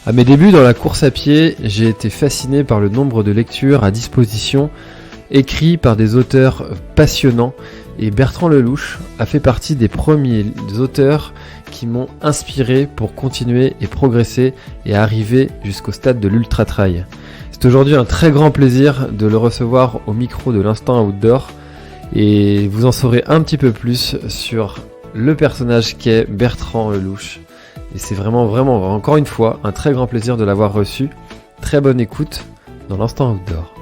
À mes débuts dans la course à pied, j'ai été fasciné par le nombre de lectures à disposition écrits par des auteurs passionnants, et Bertrand Lelouch a fait partie des premiers auteurs qui m'ont inspiré pour continuer et progresser et arriver jusqu'au stade de l'ultra trail. C'est aujourd'hui un très grand plaisir de le recevoir au micro de l'Instant Outdoor et vous en saurez un petit peu plus sur le personnage qu'est Bertrand Lelouch. Et c'est vraiment encore une fois un très grand plaisir de l'avoir reçu. Très bonne écoute dans l'Instant Outdoor.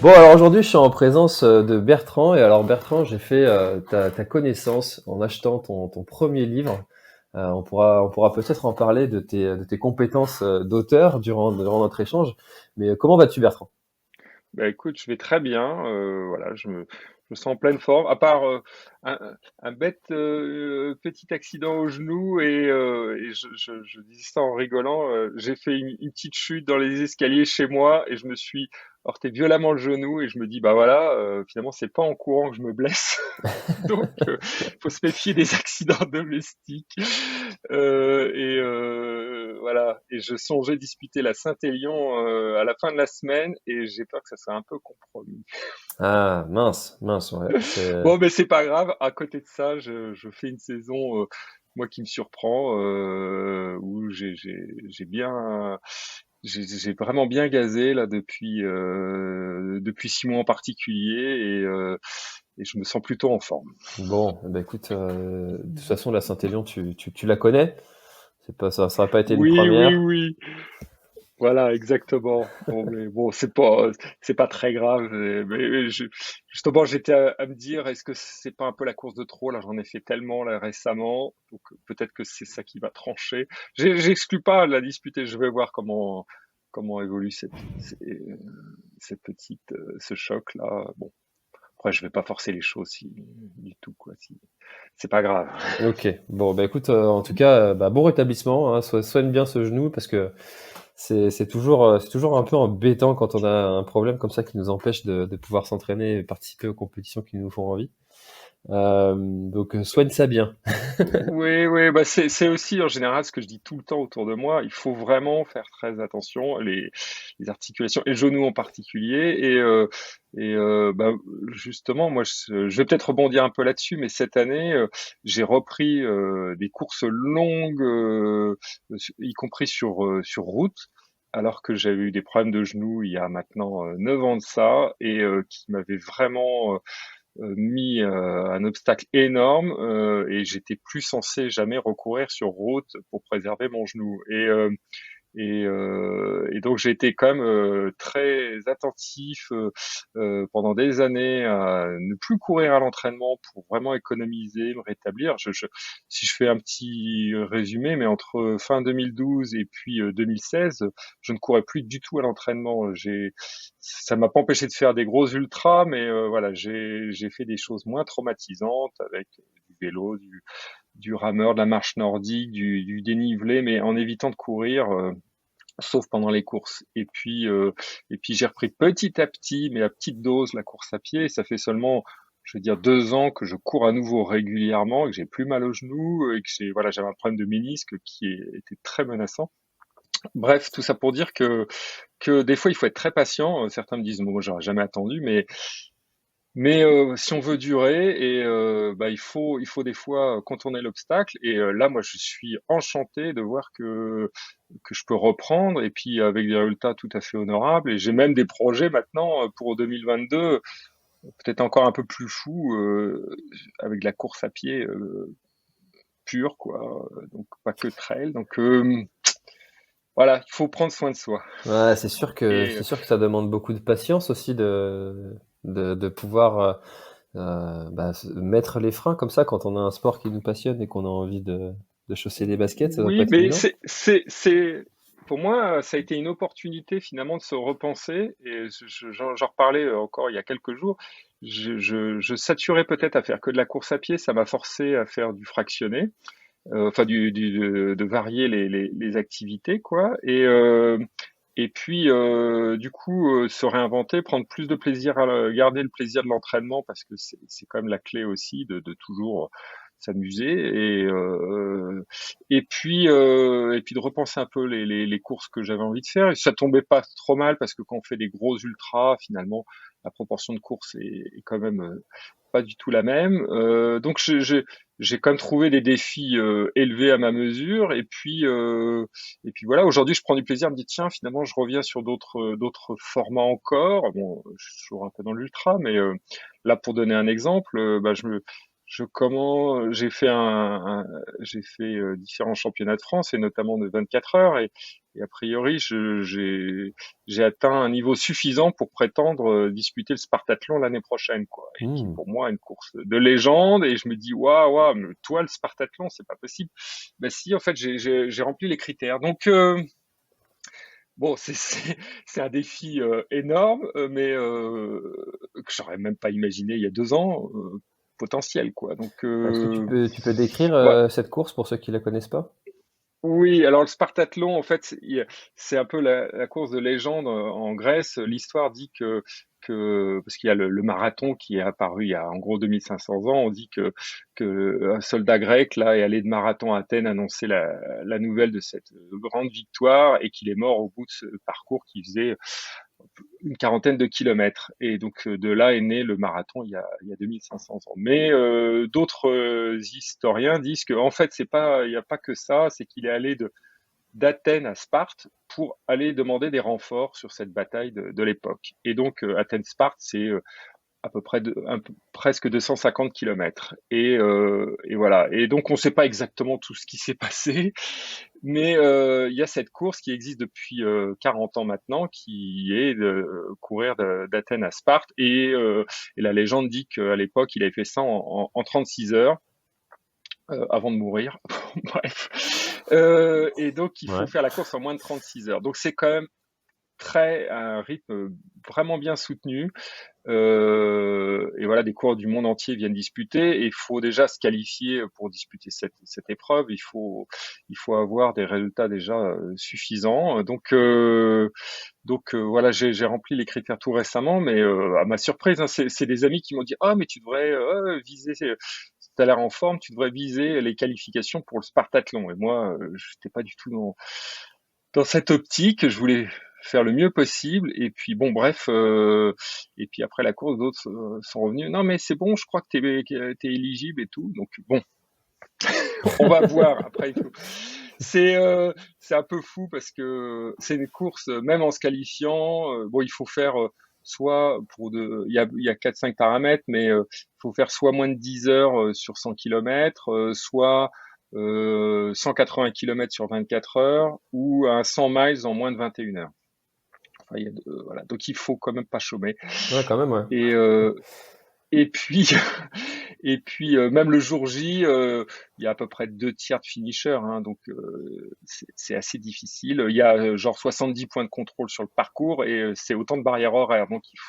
Bon, alors aujourd'hui je suis en présence de Bertrand, et alors Bertrand, j'ai fait ta connaissance en achetant ton premier livre. On pourra peut-être en parler de tes compétences d'auteur durant notre échange. Mais comment vas-tu, Bertrand? Bah écoute, je vais très bien. Voilà, je me sens en pleine forme. À part un bête petit accident au genou et je dis ça en rigolant. J'ai fait une petite chute dans les escaliers chez moi et je me suis heurté violemment le genou et je me dis bah voilà, finalement c'est pas en courant que je me blesse. Donc faut se méfier des accidents domestiques. Voilà. Et je songeais disputer la Saint-Élion à la fin de la semaine et j'ai peur que ça soit un peu compromis. Ah, mince, ouais. Bon, mais c'est pas grave. À côté de ça, je fais une saison, moi, qui me surprend, où j'ai vraiment bien gazé là depuis 6 mois en particulier et je me sens plutôt en forme. Bon, bah écoute, de toute façon, la Saint-Élion, tu la connais. Ça va pas été une Oui, oui, première. oui. Voilà, exactement. Bon, mais bon, c'est pas très grave. Justement, j'étais à me dire, est-ce que c'est pas un peu la course de trop? Là, j'en ai fait tellement là récemment, donc peut-être que c'est ça qui va trancher. J'exclus pas la disputer. Je vais voir comment évolue cette petite ce choc là. Bon, après, je vais pas forcer les choses du tout quoi. C'est pas grave. Ok, bon, bah écoute, en tout cas, bah, bon rétablissement, hein, soigne bien ce genou parce que c'est toujours un peu embêtant quand on a un problème comme ça qui nous empêche de pouvoir s'entraîner et participer aux compétitions qui nous font envie. Donc soigne ça bien. Oui, oui, bah c'est aussi en général ce que je dis tout le temps autour de moi. Il faut vraiment faire très attention, les articulations et le genou en particulier. Bah, justement, moi, je vais peut-être rebondir un peu là-dessus, mais cette année, j'ai repris des courses longues, y compris sur route. Alors que j'avais eu des problèmes de genoux il y a maintenant 9 ans de ça, et qui m'avaient vraiment mis un obstacle énorme et j'étais plus censé jamais recourir sur route pour préserver mon genou. Et donc j'ai été quand même très attentif pendant des années à ne plus courir à l'entraînement pour vraiment économiser, me rétablir. Si je fais un petit résumé, mais entre fin 2012 et puis 2016, je ne courais plus du tout à l'entraînement. Ça m'a pas empêché de faire des gros ultras, mais voilà, j'ai fait des choses moins traumatisantes avec du vélo, du rameur, de la marche nordique, du dénivelé, mais en évitant de courir. Sauf pendant les courses. Et puis j'ai repris petit à petit, mais à petite dose, la course à pied. Et ça fait seulement, je veux dire, 2 ans que je cours à nouveau régulièrement, et que j'ai plus mal au genou, et que j'avais un problème de ménisque était très menaçant. Bref, tout ça pour dire que des fois il faut être très patient. Certains me disent, bon, moi j'aurais jamais attendu, mais si on veut durer, et bah, il faut des fois contourner l'obstacle. Et là, moi, je suis enchanté de voir que je peux reprendre, et puis avec des résultats tout à fait honorables. Et j'ai même des projets maintenant pour 2022, peut-être encore un peu plus fous, avec de la course à pied pure, quoi. Donc pas que trail. Donc voilà, il faut prendre soin de soi. Ouais, Et c'est sûr que ça demande beaucoup de patience aussi de pouvoir bah, mettre les freins comme ça quand on a un sport qui nous passionne et qu'on a envie de chausser les baskets, ça doit pas Oui, être mais évident. pour moi, ça a été une opportunité finalement de se repenser. Et j'en reparlais encore il y a quelques jours. Je saturais peut-être à faire que de la course à pied. Ça m'a forcé à faire du fractionné, enfin de varier les activités, quoi. Et puis du coup, se réinventer, prendre plus de plaisir garder le plaisir de l'entraînement, parce que c'est quand même la clé aussi de toujours s'amuser et puis de repenser un peu les courses que j'avais envie de faire. Et ça tombait pas trop mal parce que quand on fait des gros ultras, finalement, la proportion de courses est quand même pas du tout la même. Donc j'ai quand même trouvé des défis élevés à ma mesure. Et puis voilà, aujourd'hui je prends du plaisir à me dire tiens, finalement je reviens sur d'autres formats encore. Bon, je suis toujours un peu dans l'ultra, mais là pour donner un exemple, bah, j'ai fait différents championnats de France et notamment de 24 heures et a priori j'ai atteint un niveau suffisant pour prétendre disputer le Spartathlon l'année prochaine quoi. Et qui est Hmm. pour moi une course de légende et je me dis waouh mais toi le Spartathlon c'est pas possible. Ben si en fait j'ai rempli les critères. Donc bon, c'est un défi énorme, mais que j'aurais même pas imaginé il y a 2 ans, potentiel, quoi. Donc, Est-ce que tu peux décrire ouais. cette course pour ceux qui la connaissent pas? Oui, alors le Spartathlon, en fait, c'est un peu la course de légende en Grèce. L'histoire dit parce qu'il y a le marathon qui est apparu il y a en gros 2500 ans, on dit que un soldat grec là est allé de Marathon à Athènes annoncer la nouvelle de cette grande victoire et qu'il est mort au bout de ce parcours qui faisait une quarantaine de kilomètres. Et donc de là est né le marathon il y a 2500 ans. Mais d'autres historiens disent que en fait il n'y a pas que ça, c'est qu'il est allé d'Athènes à Sparte pour aller demander des renforts sur cette bataille de l'époque. Et donc Athènes-Sparte, c'est à peu près presque 250 kilomètres. Et voilà. Et donc on ne sait pas exactement tout ce qui s'est passé, mais il y a cette course qui existe depuis 40 ans maintenant, qui est de courir d'Athènes à Sparte. Et la légende dit qu'à l'époque, il avait fait ça en 36 heures avant de mourir. Bref. Et donc, il faut Ouais. faire la course en moins de 36 heures. Donc, c'est quand même un rythme vraiment bien soutenu. Et voilà, des coureurs du monde entier viennent disputer. Et il faut déjà se qualifier pour disputer cette épreuve. Il faut avoir des résultats déjà suffisants. Donc voilà, j'ai rempli les critères tout récemment, mais à ma surprise, hein, c'est des amis qui m'ont dit ah mais tu devrais viser, t'as l'air en forme, tu devrais viser les qualifications pour le Spartathlon. Et moi, j'étais pas du tout dans cette optique. Je voulais faire le mieux possible. Et puis bon, bref. Et puis après la course, d'autres sont revenus. Non mais c'est bon, je crois que t'es éligible et tout. Donc bon, on va voir. Après, c'est un peu fou parce que c'est une course, même en se qualifiant, bon, il faut faire soit il y a 4-5 paramètres, mais il faut faire soit moins de 10 heures sur 100 kilomètres, soit 180 kilomètres sur 24 heures, ou un 100 miles en moins de 21 heures. Enfin, voilà. Donc il faut quand même pas chômer. Ouais, quand même, ouais. Et, et puis, et puis même le jour J, il y a à peu près 2 tiers de finishers, hein, donc c'est assez difficile. Il y a genre 70 points de contrôle sur le parcours et c'est autant de barrières horaires, donc il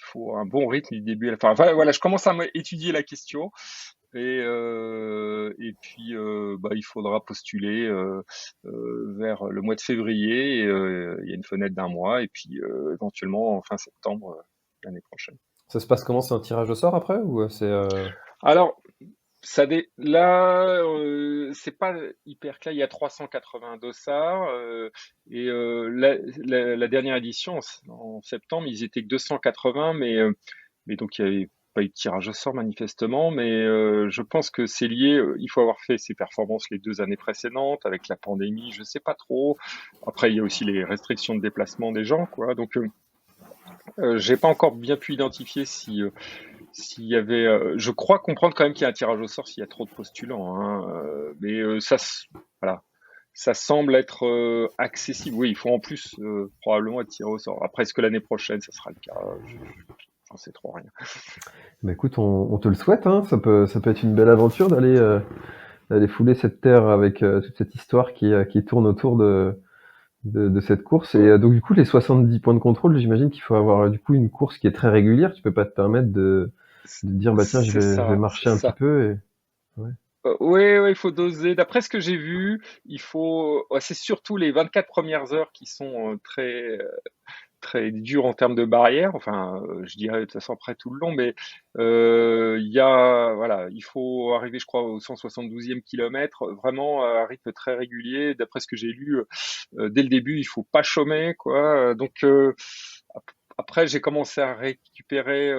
faut un bon rythme du début à la fin. Enfin, voilà, je commence à étudier la question et puis bah, il faudra postuler vers le mois de février. Il y a une fenêtre d'un mois et puis éventuellement en fin septembre l'année prochaine. Ça se passe comment? C'est un tirage au sort après ou c'est Alors, là, c'est pas hyper clair. Il y a 380 dossards et la dernière édition en septembre, ils étaient que 280, mais donc il y avait pas eu de tirage au sort manifestement. Mais je pense que c'est lié. Il faut avoir fait ses performances les 2 années précédentes avec la pandémie. Je sais pas trop. Après, il y a aussi les restrictions de déplacement des gens, quoi. Donc, j'ai pas encore bien pu identifier si s'il y avait, je crois comprendre quand même qu'il y a un tirage au sort s'il y a trop de postulants, hein, mais voilà, ça semble être accessible. Oui, il faut en plus probablement être tiré au sort. Après, est-ce que l'année prochaine, ça sera le cas? J'en sais trop rien. Bah écoute, on te le souhaite, hein. Ça peut être une belle aventure d'aller fouler cette terre avec toute cette histoire qui tourne autour de cette course. Et donc du coup, les 70 points de contrôle, j'imagine qu'il faut avoir du coup une course qui est très régulière. Tu peux pas te permettre de dire bah tiens, je C'est vais, je vais ça, c'est marcher un petit ça. peu. Ouais. Oui, oui, il faut doser. D'après ce que j'ai vu, ouais, c'est surtout les 24 premières heures qui sont très dur en termes de barrières. Enfin, je dirais de toute façon après tout le long, mais voilà, il faut arriver, je crois, au 172e kilomètre, vraiment à un rythme très régulier. D'après ce que j'ai lu, dès le début, il faut pas chômer, quoi. Donc après, j'ai commencé à récupérer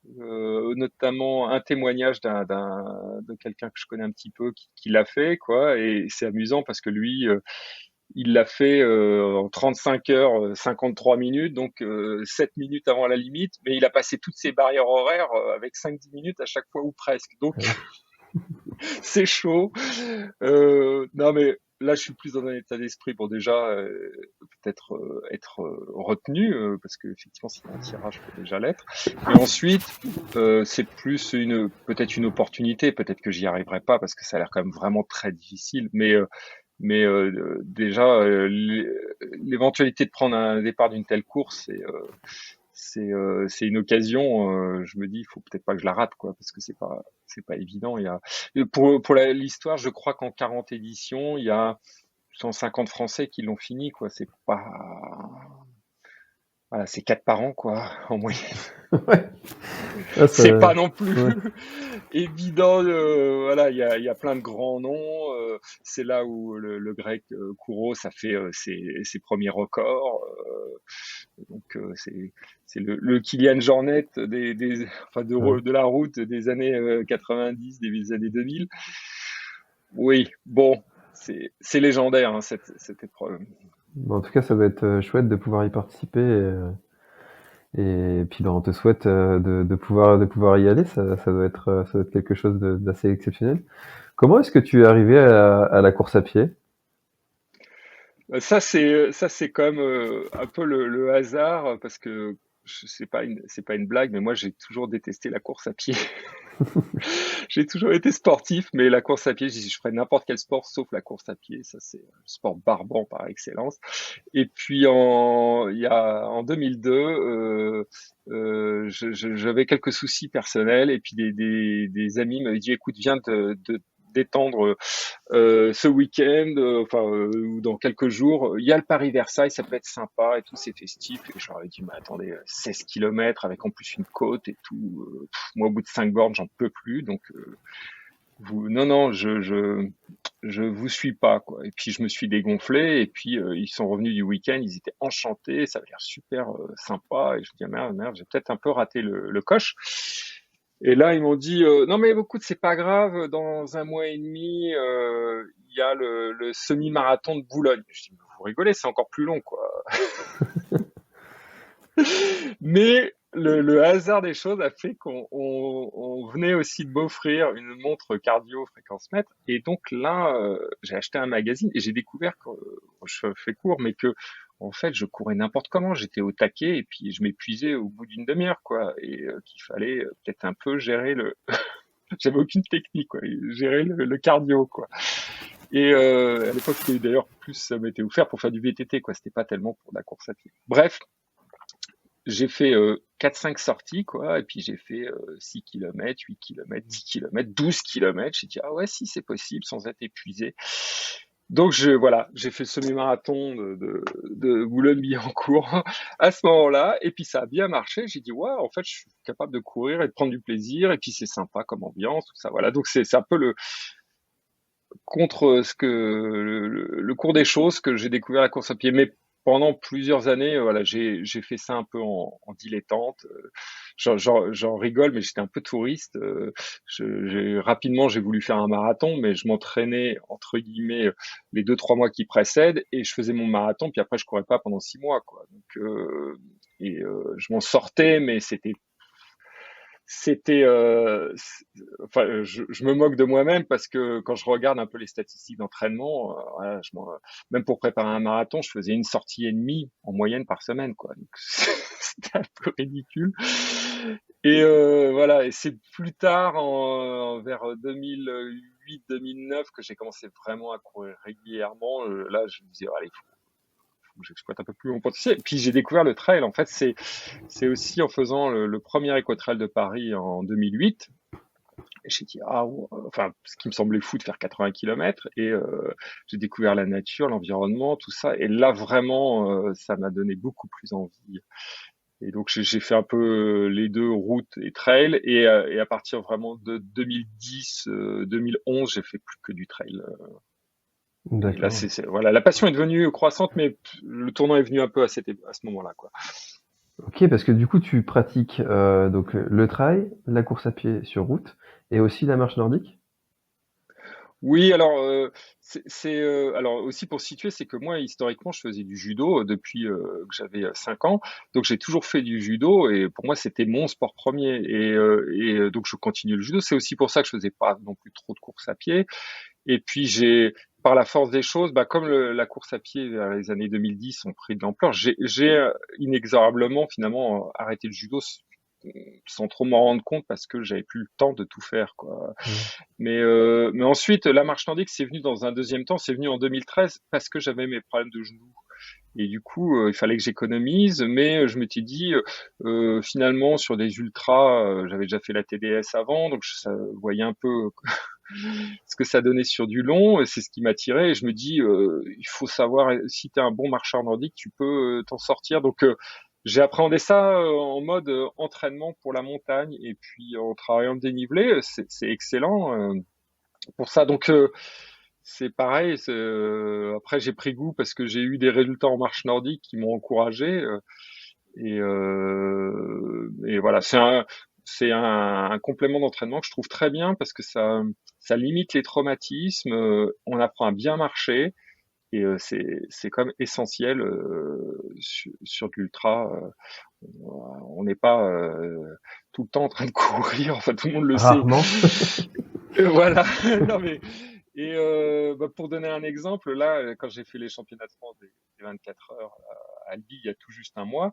notamment un témoignage de quelqu'un que je connais un petit peu qui l'a fait, quoi. Et c'est amusant parce que lui, il l'a fait en 35 heures, 53 minutes, donc 7 minutes avant la limite, mais il a passé toutes ses barrières horaires avec 5-10 minutes à chaque fois ou presque. Donc Ouais. c'est chaud. Non mais là, je suis plus dans un état d'esprit pour déjà peut-être être retenu, parce que effectivement, s'il y a un tirage, je peux déjà l'être. Et ensuite, c'est plus peut-être une opportunité. Peut-être que j'y arriverai pas parce que ça a l'air quand même vraiment très difficile. Mais déjà, l'éventualité de prendre un départ d'une telle course, c'est une occasion. Je me dis, il faut peut-être pas que je la rate, quoi, parce que c'est pas évident. Pour l'histoire, je crois qu'en 40 éditions, il y a 150 Français qui l'ont fini, quoi. C'est pas, voilà, c'est 4 par an, quoi, en moyenne. Ouais. Ah, ça... C'est pas non plus ouais. évident. Voilà, il y a plein de grands noms. C'est là où le grec Kouros a fait ses premiers records. Donc c'est le Kylian Jornet enfin Ouais. de la route des années 90, des années 2000. Oui, bon, c'est légendaire, hein, cette épreuve. Bon, en tout cas, ça va être chouette de pouvoir y participer. Et puis, ben, on te souhaite de pouvoir y aller. Ça doit être quelque chose d'assez exceptionnel. Comment est-ce que tu es arrivé à la course à pied? Ça c'est quand même un peu le hasard parce que c'est pas une blague, mais moi j'ai toujours détesté la course à pied. J'ai toujours été sportif, mais la course à pied, je ferais n'importe quel sport sauf la course à pied. Ça, c'est un sport barbant par excellence. Et puis en 2002, j'avais quelques soucis personnels et puis des amis m'avaient dit, écoute, viens de détendre ce week-end, ou dans quelques jours, il y a le Paris-Versailles, ça peut être sympa et tout, c'est festif. Et je leur ai dit, mais attendez, 16 kilomètres avec en plus une côte et tout, moi au bout de 5 bornes, j'en peux plus, donc non, non, je vous suis pas, quoi. Et puis je me suis dégonflé et puis ils sont revenus du week-end, ils étaient enchantés, ça avait l'air super sympa. Et je me dis, ah, merde, merde, j'ai peut-être un peu raté le coche. Et là, ils m'ont dit, non mais écoute, c'est pas grave, dans un mois et demi, il y a le semi-marathon de Boulogne. Je dis, mais vous rigolez, c'est encore plus long, quoi. Mais le hasard des choses a fait qu'on venait aussi de m'offrir une montre cardio fréquence mètre. Et donc là, j'ai acheté un magazine et j'ai découvert que, je fais court, mais que en fait, je courais n'importe comment. J'étais au taquet et puis je m'épuisais au bout d'une demi-heure, quoi. Et qu'il fallait peut-être un peu gérer j'avais aucune technique, quoi. Gérer le cardio, quoi. Et à l'époque, c'était d'ailleurs plus, ça m'était offert pour faire du VTT, quoi. C'était pas tellement pour la course à pied. Bref, j'ai fait 4-5 sorties, quoi, et puis j'ai fait 6 km, 8 km, 10 km, 12 km. J'ai dit, ah ouais, si, c'est possible, sans être épuisé. Donc, voilà, j'ai fait le semi-marathon de Boulogne-Billancourt à ce moment-là, et puis ça a bien marché. J'ai dit, ouais, en fait, je suis capable de courir et de prendre du plaisir, et puis c'est sympa comme ambiance, tout ça, voilà. Donc, c'est un peu contre le cours des choses que j'ai découvert la course à pied. Mais pendant plusieurs années, voilà, j'ai fait ça un peu en dilettante. J'en rigole, mais j'étais un peu touriste. Rapidement, j'ai voulu faire un marathon, mais je m'entraînais entre guillemets les 2-3 mois qui précèdent et je faisais mon marathon. Puis après, je courais pas pendant 6 mois, quoi. Donc, je m'en sortais, mais enfin, je me moque de moi-même parce que quand je regarde un peu les statistiques d'entraînement, voilà, même pour préparer un marathon, je faisais une sortie et demie en moyenne par semaine, quoi. Donc, c'était un peu ridicule. Et voilà, et c'est plus tard, vers 2008-2009, que j'ai commencé vraiment à courir régulièrement. Là, je me disais, allez, faut que j'exploite un peu plus mon potentiel. Puis j'ai découvert le trail. En fait, c'est aussi en faisant le premier éco-trail de Paris en 2008 j'ai dit ah enfin ce qui me semblait fou de faire 80 km et j'ai découvert la nature, l'environnement, tout ça et là vraiment ça m'a donné beaucoup plus envie. Et donc j'ai fait un peu les deux, route et trail et à partir vraiment de 2010 2011, j'ai fait plus que du trail. Et là D'accord. voilà, la passion est devenue croissante mais le tournant est venu un peu à ce moment-là quoi. Ok, parce que du coup, tu pratiques donc le trail, la course à pied sur route et aussi la marche nordique? Oui, alors alors aussi pour situer, c'est que moi historiquement je faisais du judo depuis que j'avais 5 ans, donc j'ai toujours fait du judo et pour moi c'était mon sport premier et donc je continue le judo. C'est aussi pour ça que je faisais pas non plus trop de course à pied. Et puis j'ai par la force des choses, bah comme la course à pied vers les années 2010 ont pris de l'ampleur, j'ai inexorablement finalement arrêté le judo sans trop m'en rendre compte parce que j'avais plus le temps de tout faire quoi. Hmm. Mais ensuite, la marche nordique, c'est venu dans un deuxième temps, c'est venu en 2013 parce que j'avais mes problèmes de genoux. Et du coup, il fallait que j'économise, mais je m'étais dit, finalement, sur des ultras, j'avais déjà fait la TDS avant, donc ça voyais un peu ce que ça donnait sur du long, et c'est ce qui m'attirait. Et je me dis, il faut savoir, si tu es un bon marcheur nordique, tu peux t'en sortir. Donc, j'ai appréhendé ça en mode entraînement pour la montagne, et puis en travaillant le dénivelé, c'est excellent pour ça. Donc, c'est pareil. Après, j'ai pris goût parce que j'ai eu des résultats en marche nordique qui m'ont encouragé. Et voilà, c'est un complément d'entraînement que je trouve très bien parce que ça limite les traumatismes. On apprend à bien marcher et c'est quand même essentiel sur de l'ultra. On n'est pas tout le temps en train de courir. Enfin, tout le monde le sait. Rarement. Voilà. Non mais bah, pour donner un exemple, là, quand j'ai fait les championnats de France des 24 heures à Albi il y a tout juste un mois,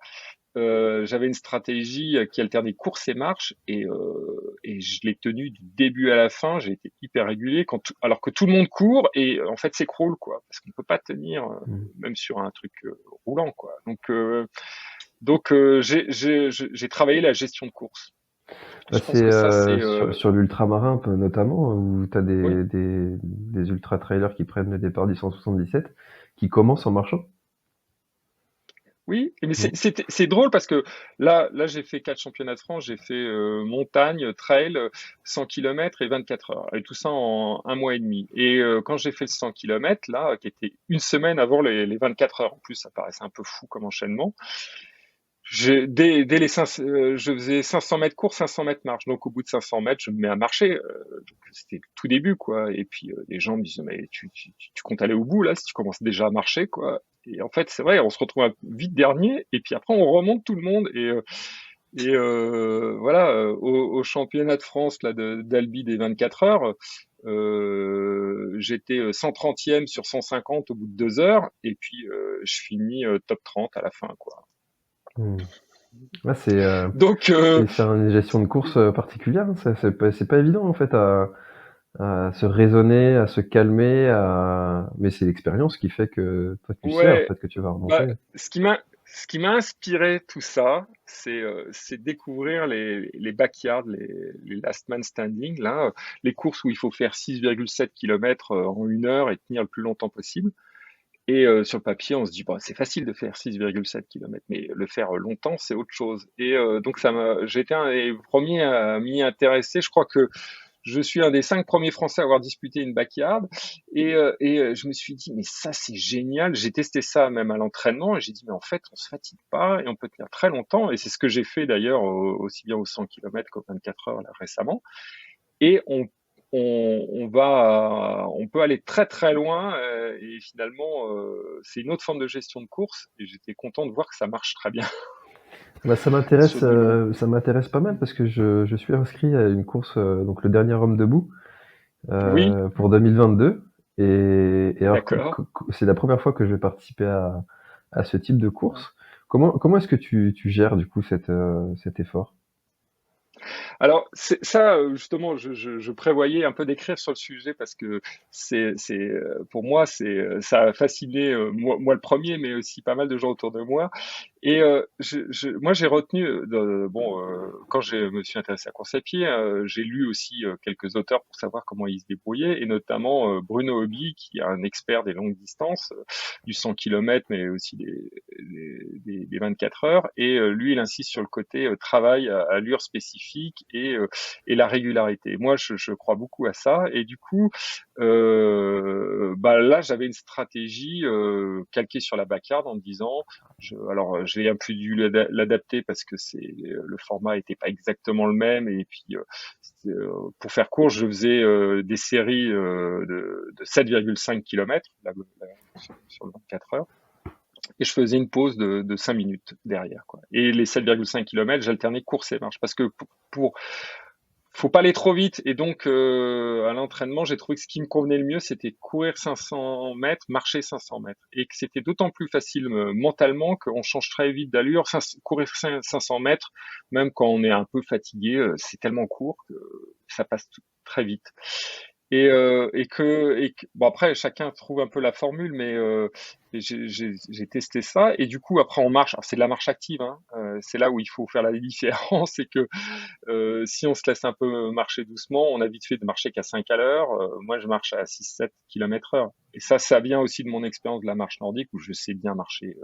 j'avais une stratégie qui alternait course et marche et je l'ai tenue du début à la fin. J'ai été hyper régulier alors que tout le monde court et en fait s'écroule quoi, parce qu'on peut pas tenir Hmm. même sur un truc roulant quoi. Donc j'ai travaillé la gestion de course. Bah, Je pense que ça c'est sur l'ultramarin notamment, où tu as oui. des ultra-trailers qui prennent le départ du 177, qui commencent en marchant. Oui, mais Non. c'est drôle parce que là j'ai fait 4 championnats de France, j'ai fait montagne, trail, 100 km et 24 heures, et tout ça en un mois et demi. Et quand j'ai fait le 100 km, là, qui était une semaine avant les 24 heures, en plus ça paraissait un peu fou comme enchaînement, dès je faisais 500 mètres course, 500 mètres marche. Donc au bout de 500 mètres, je me mets à marcher. Donc c'était le tout début, quoi. Et puis les gens me disent, mais tu comptes aller au bout là si tu commences déjà à marcher, quoi. Et en fait, c'est vrai, on se retrouve vite dernier. Et puis après, on remonte tout le monde. Voilà, au championnat de France là d'Albi des 24 heures, j'étais 130e sur 150 au bout de 2 heures. Et puis je finis top 30 à la fin, quoi. Hmm. Ouais, Donc, c'est une gestion de course particulière, hein. C'est pas évident en fait à se raisonner, à se calmer, mais c'est l'expérience qui fait que toi tu sais en ouais, fait que tu vas bah, remonter. ce qui m'a inspiré tout ça, c'est découvrir les backyards, les last man standing, là, les courses où il faut faire 6,7 km en 1 heure et tenir le plus longtemps possible. Et sur le papier, on se dit, bon, c'est facile de faire 6,7 km, mais le faire longtemps, c'est autre chose. Et donc, j'ai été un des premiers à m'y intéresser. Je crois que je suis un des 5 premiers Français à avoir disputé une backyard. Et je me suis dit, mais ça, c'est génial. J'ai testé ça même à l'entraînement. Et j'ai dit, mais en fait, on se fatigue pas et on peut tenir très longtemps. Et c'est ce que j'ai fait d'ailleurs, aussi bien aux 100 km qu'aux 24 heures là, récemment. Et on peut aller très très loin et finalement c'est une autre forme de gestion de course et j'étais content de voir que ça marche très bien Bah, sur du long. ça m'intéresse pas mal parce que je suis inscrit à une course, donc le dernier homme debout, Oui, pour 2022 et alors d'accord. c'est la première fois que je vais participer à ce type de course. Comment est-ce que tu gères du coup cet effort? Alors, ça, justement, je prévoyais un peu d'écrire sur le sujet parce que pour moi, ça a fasciné moi le premier, mais aussi pas mal de gens autour de moi. Et moi, j'ai retenu, quand je me suis intéressé à la course à pied, j'ai lu aussi quelques auteurs pour savoir comment ils se débrouillaient, et notamment Bruno Hobby, qui est un expert des longues distances, du 100 km, mais aussi des 24 heures. Et lui, il insiste sur le côté travail à allure spécifique et la régularité. Moi, je crois beaucoup à ça. Et du coup, là, j'avais une stratégie calquée sur la backyard en me disant, alors j'ai un peu dû l'adapter parce que le format était pas exactement le même, et puis pour faire court, je faisais des séries de 7,5 km sur le 24 heures, et je faisais une pause de 5 minutes derrière, quoi. Et les 7,5 km, j'alternais course et marche parce que faut pas aller trop vite. Et donc, à l'entraînement, j'ai trouvé que ce qui me convenait le mieux, c'était courir 500 mètres, marcher 500 mètres. Et que c'était d'autant plus facile mentalement qu'on change très vite d'allure. Courir 500 mètres, même quand on est un peu fatigué, c'est tellement court que ça passe très vite. Bon, après, chacun trouve un peu la formule, mais j'ai testé ça. Et du coup, après, on marche. Alors, c'est de la marche active, hein. C'est là où il faut faire la différence. C'est que si on se laisse un peu marcher doucement, on a vite fait de marcher qu'à 5 à l'heure. Moi, je marche à 6-7 km heure. Et ça vient aussi de mon expérience de la marche nordique, où je sais bien marcher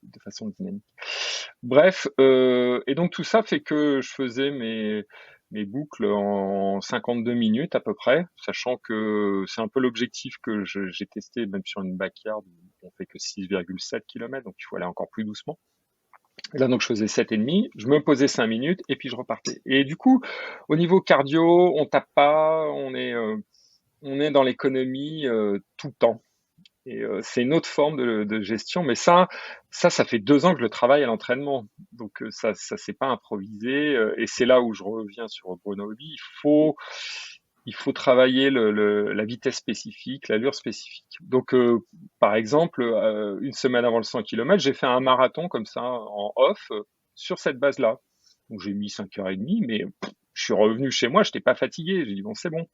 de façon dynamique. Bref, et donc tout ça fait que je faisais mes boucles en 52 minutes à peu près, sachant que c'est un peu l'objectif que j'ai testé même sur une backyard où on fait que 6,7 km, donc il faut aller encore plus doucement. Et là, donc, je faisais 7,5, je me posais 5 minutes et puis je repartais. Et du coup, au niveau cardio, on tape pas, on est dans l'économie tout le temps. Et c'est une autre forme de gestion, mais ça fait 2 ans que je le travaille à l'entraînement. Donc ça c'est pas improvisé. Et c'est là où je reviens sur Bruno Hobby. Il faut travailler la vitesse spécifique, l'allure spécifique. Donc par exemple, une semaine avant le 100 km, j'ai fait un marathon comme ça en off sur cette base-là. Donc j'ai mis 5h30, mais je suis revenu chez moi, j'étais pas fatigué. J'ai dit bon, c'est bon,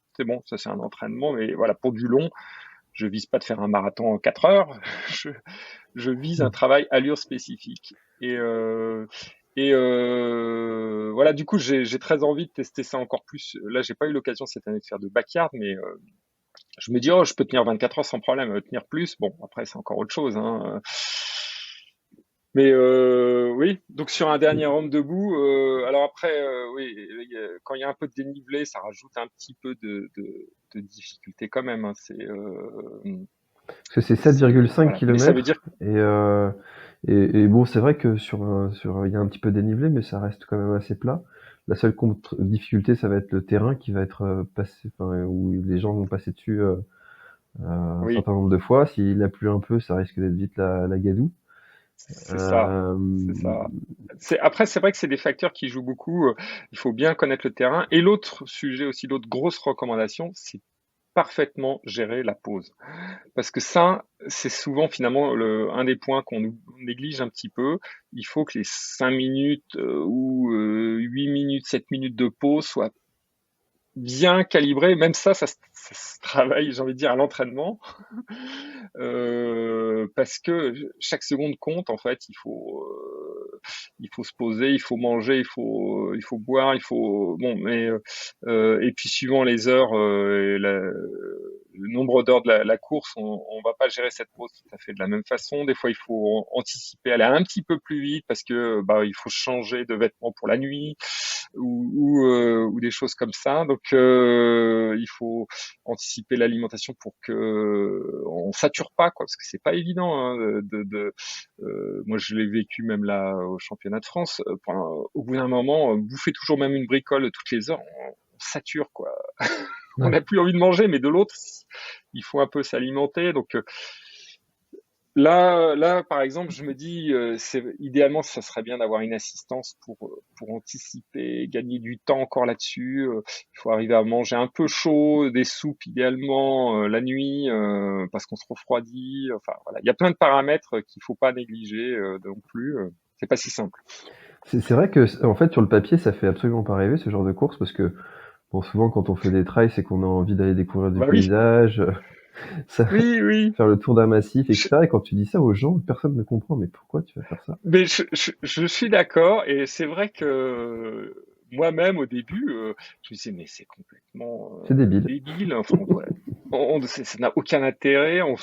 ça c'est un entraînement, mais voilà, pour du long, je vise pas de faire un marathon en 4 heures. Je, je vise un travail allure spécifique. Voilà, du coup, j'ai très envie de tester ça encore plus. Là, j'ai pas eu l'occasion cette année de faire de backyard, mais je me dis, oh, je peux tenir 24 heures sans problème. Tenir plus, bon, après, c'est encore autre chose, hein. Mais oui, donc sur un dernier homme debout, alors après, oui, quand il y a un peu de dénivelé, ça rajoute un petit peu de difficulté quand même, hein. Parce que c'est 7,5 voilà. Mais ça veut km dire, et bon, c'est vrai que il y a un petit peu de dénivelé, mais ça reste quand même assez plat. La seule difficulté, ça va être le terrain qui va être passé, enfin, où les gens vont passer dessus un oui, certain nombre de fois. S'il a plu un peu, ça risque d'être vite la gadoue. c'est ça. Euh, C'est ça. Après, c'est vrai que c'est des facteurs qui jouent beaucoup. Il faut bien connaître le terrain. Et l'autre sujet aussi, l'autre grosse recommandation, c'est parfaitement gérer la pause. Parce que ça, c'est souvent finalement un des points qu'on néglige un petit peu. Il faut que les 5 minutes ou 8 minutes, 7 minutes de pause soient bien calibrées. Même ça se travaille, j'ai envie de dire, à l'entraînement. Parce que chaque seconde compte, en fait. Il faut se poser, il faut manger, il faut boire, bon, mais et puis suivant les heures, le nombre d'heures de la course, on va pas gérer cette pause tout à fait de la même façon. Des fois, il faut anticiper, aller un petit peu plus vite parce que il faut changer de vêtements pour la nuit ou des choses comme ça. Donc, il faut anticiper l'alimentation pour que on sature pas, quoi, parce que c'est pas évident, hein, moi je l'ai vécu même là au championnat de France. Au bout d'un moment, bouffer toujours même une bricole toutes les heures, on sature, quoi. On ouais. n'a plus envie de manger, mais de l'autre, il faut un peu s'alimenter. Donc là, par exemple, je me dis, idéalement, ça serait bien d'avoir une assistance pour anticiper, gagner du temps encore là-dessus. Il faut arriver à manger un peu chaud, des soupes idéalement la nuit, parce qu'on se refroidit. Enfin voilà, il y a plein de paramètres qu'il faut pas négliger non plus. C'est pas si simple. C'est vrai que, en fait, sur le papier, ça fait absolument pas rêver ce genre de course parce que, bon, souvent, quand on fait des trails, c'est qu'on a envie d'aller découvrir du Bah oui, paysage, ça, oui, oui. faire le tour d'un massif, Je- etc. Et quand tu dis ça aux gens, personne ne comprend. Mais pourquoi tu vas faire ça? mais je suis d'accord, et c'est vrai que moi-même au début, je me disais mais c'est complètement C'est débile. débile. Enfin, ça n'a aucun intérêt. On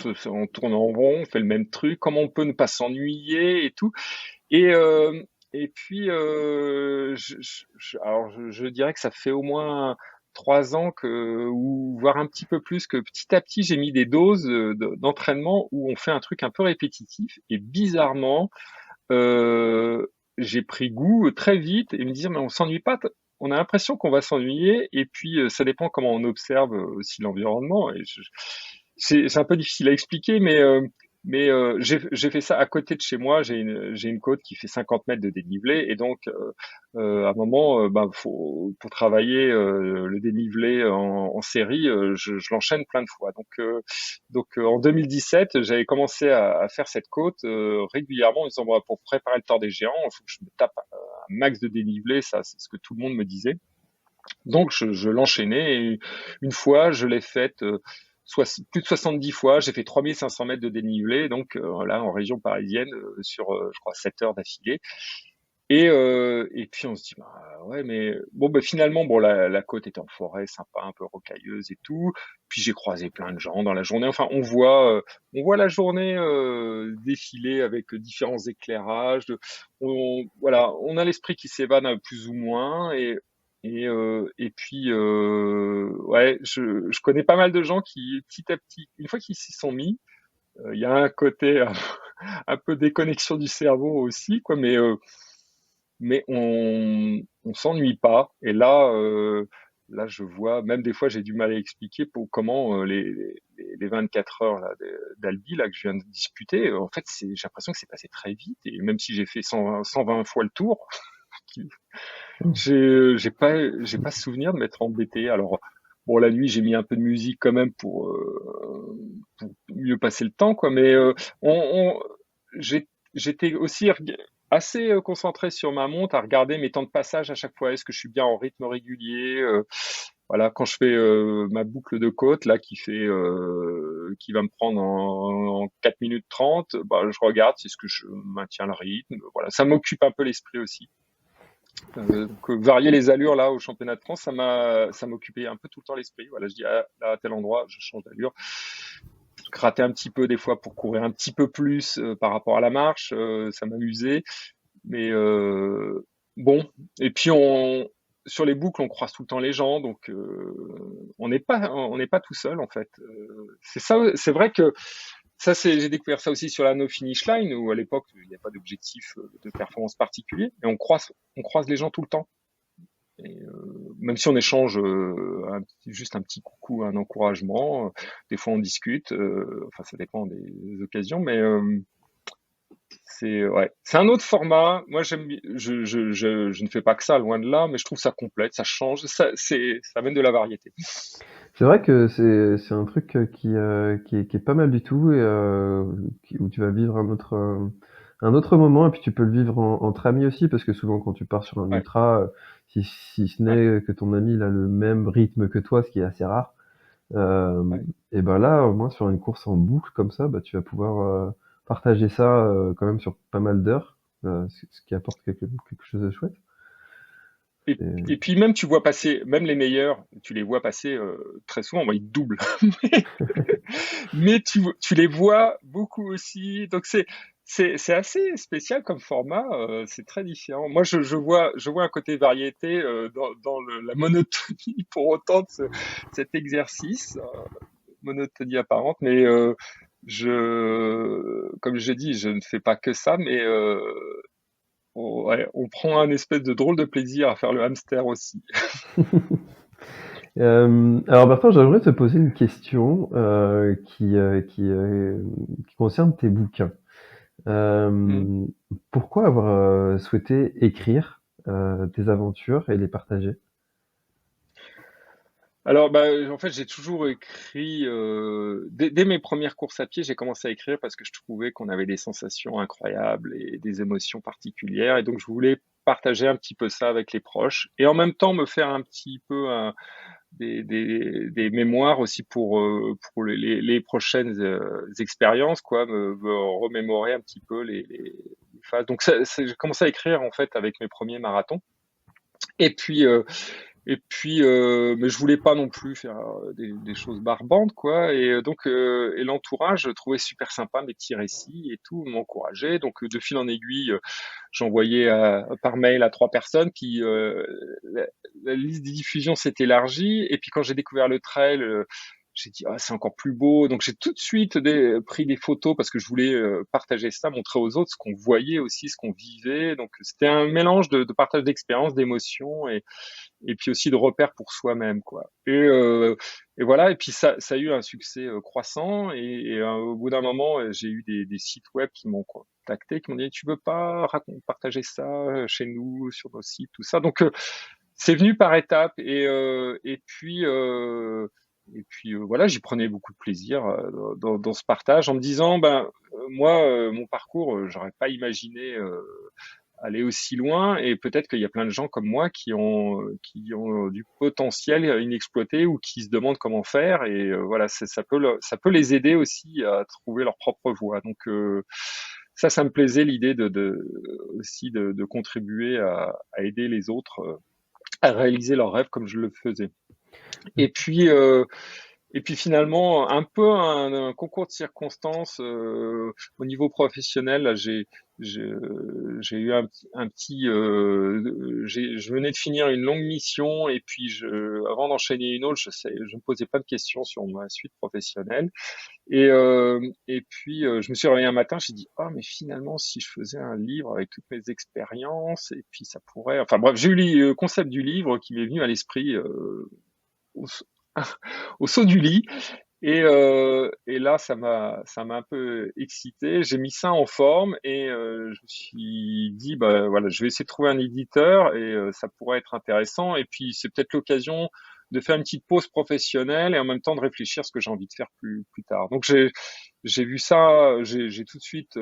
tourne en rond, on fait le même truc. Comment on peut ne pas s'ennuyer et tout. Et puis je dirais que ça fait au moins 3 ans ou voire un petit peu plus, que petit à petit j'ai mis des doses d'entraînement où on fait un truc un peu répétitif, et bizarrement euh, j'ai pris goût très vite et me dire mais on s'ennuie pas. On a l'impression qu'on va s'ennuyer, et puis ça dépend comment on observe aussi l'environnement. Et c'est un peu difficile à expliquer, mais j'ai fait ça à côté de chez moi. J'ai une côte qui fait 50 mètres de dénivelé, et donc à un moment, pour travailler le dénivelé en série, je l'enchaîne plein de fois. Donc en 2017, j'avais commencé à faire cette côte régulièrement en disant bon, pour préparer le Tour des Géants, il faut que je me tape un max de dénivelé. Ça, c'est ce que tout le monde me disait. Donc je l'enchaînais, et une fois, je l'ai faite plus de 70 fois. J'ai fait 3500 mètres de dénivelé, donc là en région parisienne, sur je crois 7 heures d'affilée. Et puis on se dit bah ouais, mais bon, bah finalement, bon, la côte était en forêt, sympa, un peu rocailleuse et tout. Puis j'ai croisé plein de gens dans la journée. Enfin, on voit la journée défiler avec différents éclairages. Voilà, on a l'esprit qui s'évade plus ou moins. Et puis ouais, je connais pas mal de gens qui petit à petit, une fois qu'ils s'y sont mis, il y a un côté un peu déconnexion du cerveau aussi, quoi. Mais on s'ennuie pas. Et là, je vois, même des fois, j'ai du mal à expliquer comment les 24 heures là, d'Albi là, que je viens de disputer, en fait, j'ai l'impression que c'est passé très vite. Et même si j'ai fait 120 fois le tour, j'ai pas souvenir de m'être embêté. Alors, bon, la nuit, j'ai mis un peu de musique quand même pour mieux passer le temps, quoi. Mais j'étais aussi assez concentré sur ma montre, à regarder mes temps de passage à chaque fois. Est-ce que je suis bien en rythme régulier? Voilà, quand je fais ma boucle de côte là, qui va me prendre en 4 minutes 30, bah, je regarde si est-ce que je maintiens le rythme. Voilà, ça m'occupe un peu l'esprit aussi. Donc varier les allures là au championnat de France, ça m'occupait un peu tout le temps l'esprit. Voilà, je dis là, à tel endroit, je change d'allure. Gratter un petit peu des fois pour courir un petit peu plus par rapport à la marche, ça m'amusait. Mais bon, et puis sur les boucles, on croise tout le temps les gens, donc on n'est pas tout seul en fait. C'est ça, c'est vrai que ça, j'ai découvert ça aussi sur la no finish line, où à l'époque il n'y a pas d'objectif de performance particulier, et on croise les gens tout le temps. Et même si on échange juste un petit coucou, un encouragement, des fois on discute, enfin ça dépend des occasions, mais c'est un autre format. Moi, je ne fais pas que ça, loin de là, mais je trouve ça complète, ça change, ça amène de la variété. C'est vrai que c'est un truc qui est pas mal du tout et où tu vas vivre un autre moment et puis tu peux le vivre entre amis aussi parce que souvent quand tu pars sur un Ouais, ultra, si ce ouais, n'est que ton ami il a le même rythme que toi, ce qui est assez rare, ouais. et ben là au moins sur une course en boucle comme ça, bah tu vas pouvoir partager ça quand même sur pas mal d'heures, ce qui apporte quelque chose de chouette. Et Et- puis même tu vois passer, même les meilleurs, tu les vois passer très souvent, bon, ils te doublent, mais tu les vois beaucoup aussi. Donc c'est assez spécial comme format, c'est très différent. Moi, je vois un côté variété dans la monotonie pour autant de cet exercice, monotonie apparente. Mais comme j'ai dit, je ne fais pas que ça, mais ouais, on prend un espèce de drôle de plaisir à faire le hamster aussi. Alors Bertrand, j'aimerais te poser une question qui concerne tes bouquins. Mm. Euh, Pourquoi avoir souhaité écrire tes aventures et les partager? Alors, bah, en fait, j'ai toujours écrit, dès mes premières courses à pied, j'ai commencé à écrire parce que je trouvais qu'on avait des sensations incroyables et des émotions particulières, et donc je voulais partager un petit peu ça avec les proches, et en même temps me faire un petit peu des mémoires aussi pour les prochaines expériences, quoi, me remémorer un petit peu les phases. Donc j'ai commencé à écrire en fait avec mes premiers marathons. Et puis, mais je voulais pas non plus faire des choses barbantes, quoi. Et l'entourage trouvait super sympa mes petits récits et tout, m'encourageait. Donc, de fil en aiguille, j'envoyais par mail à 3 personnes. Puis la, la liste des diffusions s'est élargie. Et puis quand j'ai découvert le trail, j'ai dit, ah, c'est encore plus beau. Donc j'ai tout de suite pris des photos parce que je voulais partager ça, montrer aux autres ce qu'on voyait aussi, ce qu'on vivait. Donc c'était un mélange de partage d'expériences, d'émotions, et puis aussi de repères pour soi-même, quoi. Et voilà. Et puis ça a eu un succès croissant. Au bout d'un moment, j'ai eu des sites web qui m'ont contacté, qui m'ont dit, tu veux pas partager ça chez nous, sur nos sites, tout ça. Donc c'est venu par étapes. Voilà, j'y prenais beaucoup de plaisir dans ce partage, en me disant, ben moi, mon parcours, j'aurais pas imaginé aller aussi loin, et peut-être qu'il y a plein de gens comme moi qui ont du potentiel inexploité, ou qui se demandent comment faire. Et voilà, ça peut les aider aussi à trouver leur propre voie. Donc ça me plaisait, l'idée aussi de contribuer à aider les autres à réaliser leurs rêves comme je le faisais. Et puis, euh, et puis finalement, un peu un concours de circonstances au niveau professionnel. Là, j'ai, j'ai eu je venais de finir une longue mission, et puis avant d'enchaîner une autre, je me posais pas de questions sur ma suite professionnelle. Je me suis réveillé un matin, j'ai dit, ah, mais finalement, si je faisais un livre avec toutes mes expériences, et puis ça pourrait. Enfin bref, j'ai eu le concept du livre qui m'est venu à l'esprit au, au saut du lit. Et là, ça m'a un peu excité. J'ai mis ça en forme, et je me suis dit, bah voilà, je vais essayer de trouver un éditeur, et ça pourrait être intéressant. Et puis c'est peut-être l'occasion de faire une petite pause professionnelle, et en même temps de réfléchir à ce que j'ai envie de faire plus tard. Donc j'ai vu ça, j'ai tout de suite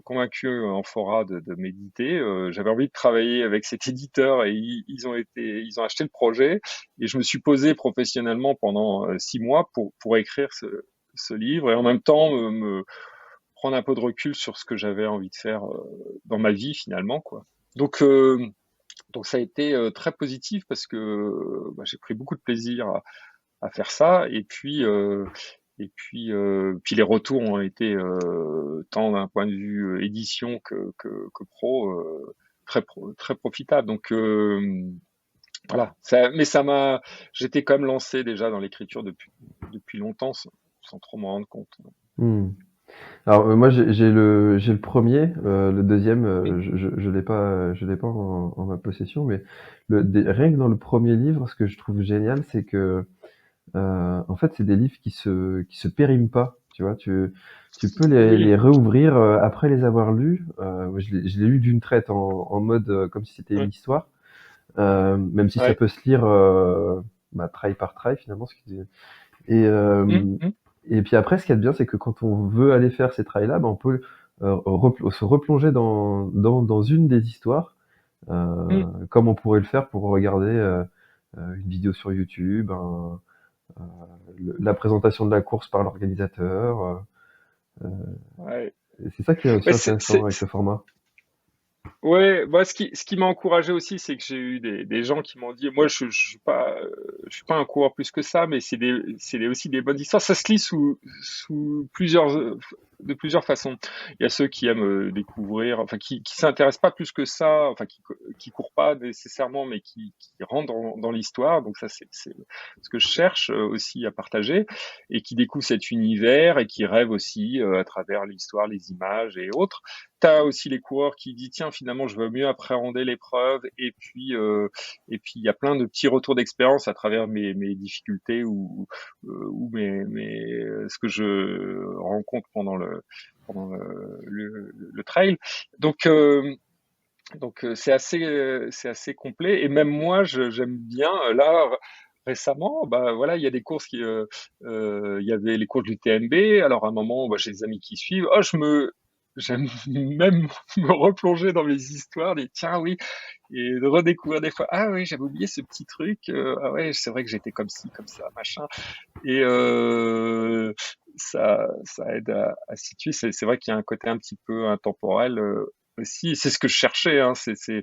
convaincu Amphora de m'éditer. J'avais envie de travailler avec cet éditeur, et ils ont acheté le projet, et je me suis posé professionnellement pendant 6 mois pour écrire ce livre, et en même temps me prendre un peu de recul sur ce que j'avais envie de faire dans ma vie finalement, quoi. Donc euh, donc ça a été très positif, parce que bah, j'ai pris beaucoup de plaisir à faire ça. Puis les retours ont été, tant d'un point de vue édition que pro, très profitables. Donc voilà. Mais j'étais quand même lancé déjà dans l'écriture depuis longtemps, sans trop m'en rendre compte. Hmm. Alors moi j'ai le premier, le deuxième, Oui, je l'ai pas en ma possession, mais rien que dans le premier livre, ce que je trouve génial, c'est que en fait c'est des livres qui se périment pas, tu vois. Tu peux les oui, réouvrir après les avoir lus. Je l'ai lu d'une traite en mode comme si c'était une ouais, histoire, même si ça ouais. peut se lire trail par trail finalement. Et, Hum, euh, hum, et puis après, ce qu'il y a de bien, c'est que quand on veut aller faire ces trails-là, on peut se replonger dans une des histoires, hum. comme on pourrait le faire pour regarder une vidéo sur YouTube, euh, la présentation de la course par l'organisateur. Euh, Ouais. et c'est ça qui est aussi Ouais, intéressant avec ce format. ouais, moi, ce qui m'a encouragé aussi, c'est que j'ai eu des gens qui m'ont dit, moi, je suis pas un coureur plus que ça, mais aussi des bonnes histoires. Ça se lit de plusieurs façons. Il y a ceux qui aiment découvrir, enfin, qui s'intéressent pas plus que ça, enfin, qui courent pas nécessairement, mais qui rentrent dans l'histoire. Donc ça, c'est ce que je cherche aussi à partager, et qui découvrent cet univers, et qui rêvent aussi à travers l'histoire, les images et autres. T'as aussi les coureurs qui disent, tiens, finalement je veux mieux appréhender l'épreuve, et puis il y a plein de petits retours d'expérience à travers mes difficultés, ou ce que je rencontre pendant le trail. Donc c'est assez complet, et même moi j'aime bien là récemment, bah voilà, il y a des courses il y avait les courses du TMB. Alors à un moment, bah, j'ai des amis qui suivent. Oh, j'aime même me replonger dans mes histoires. Des tiens, oui, et de redécouvrir des fois. Ah oui, j'avais oublié ce petit truc. Ah ouais, c'est vrai que j'étais comme ci, comme ça, machin. Et ça aide à situer. C'est vrai qu'il y a un côté un petit peu intemporel aussi. Et c'est ce que je cherchais. Hein. C'est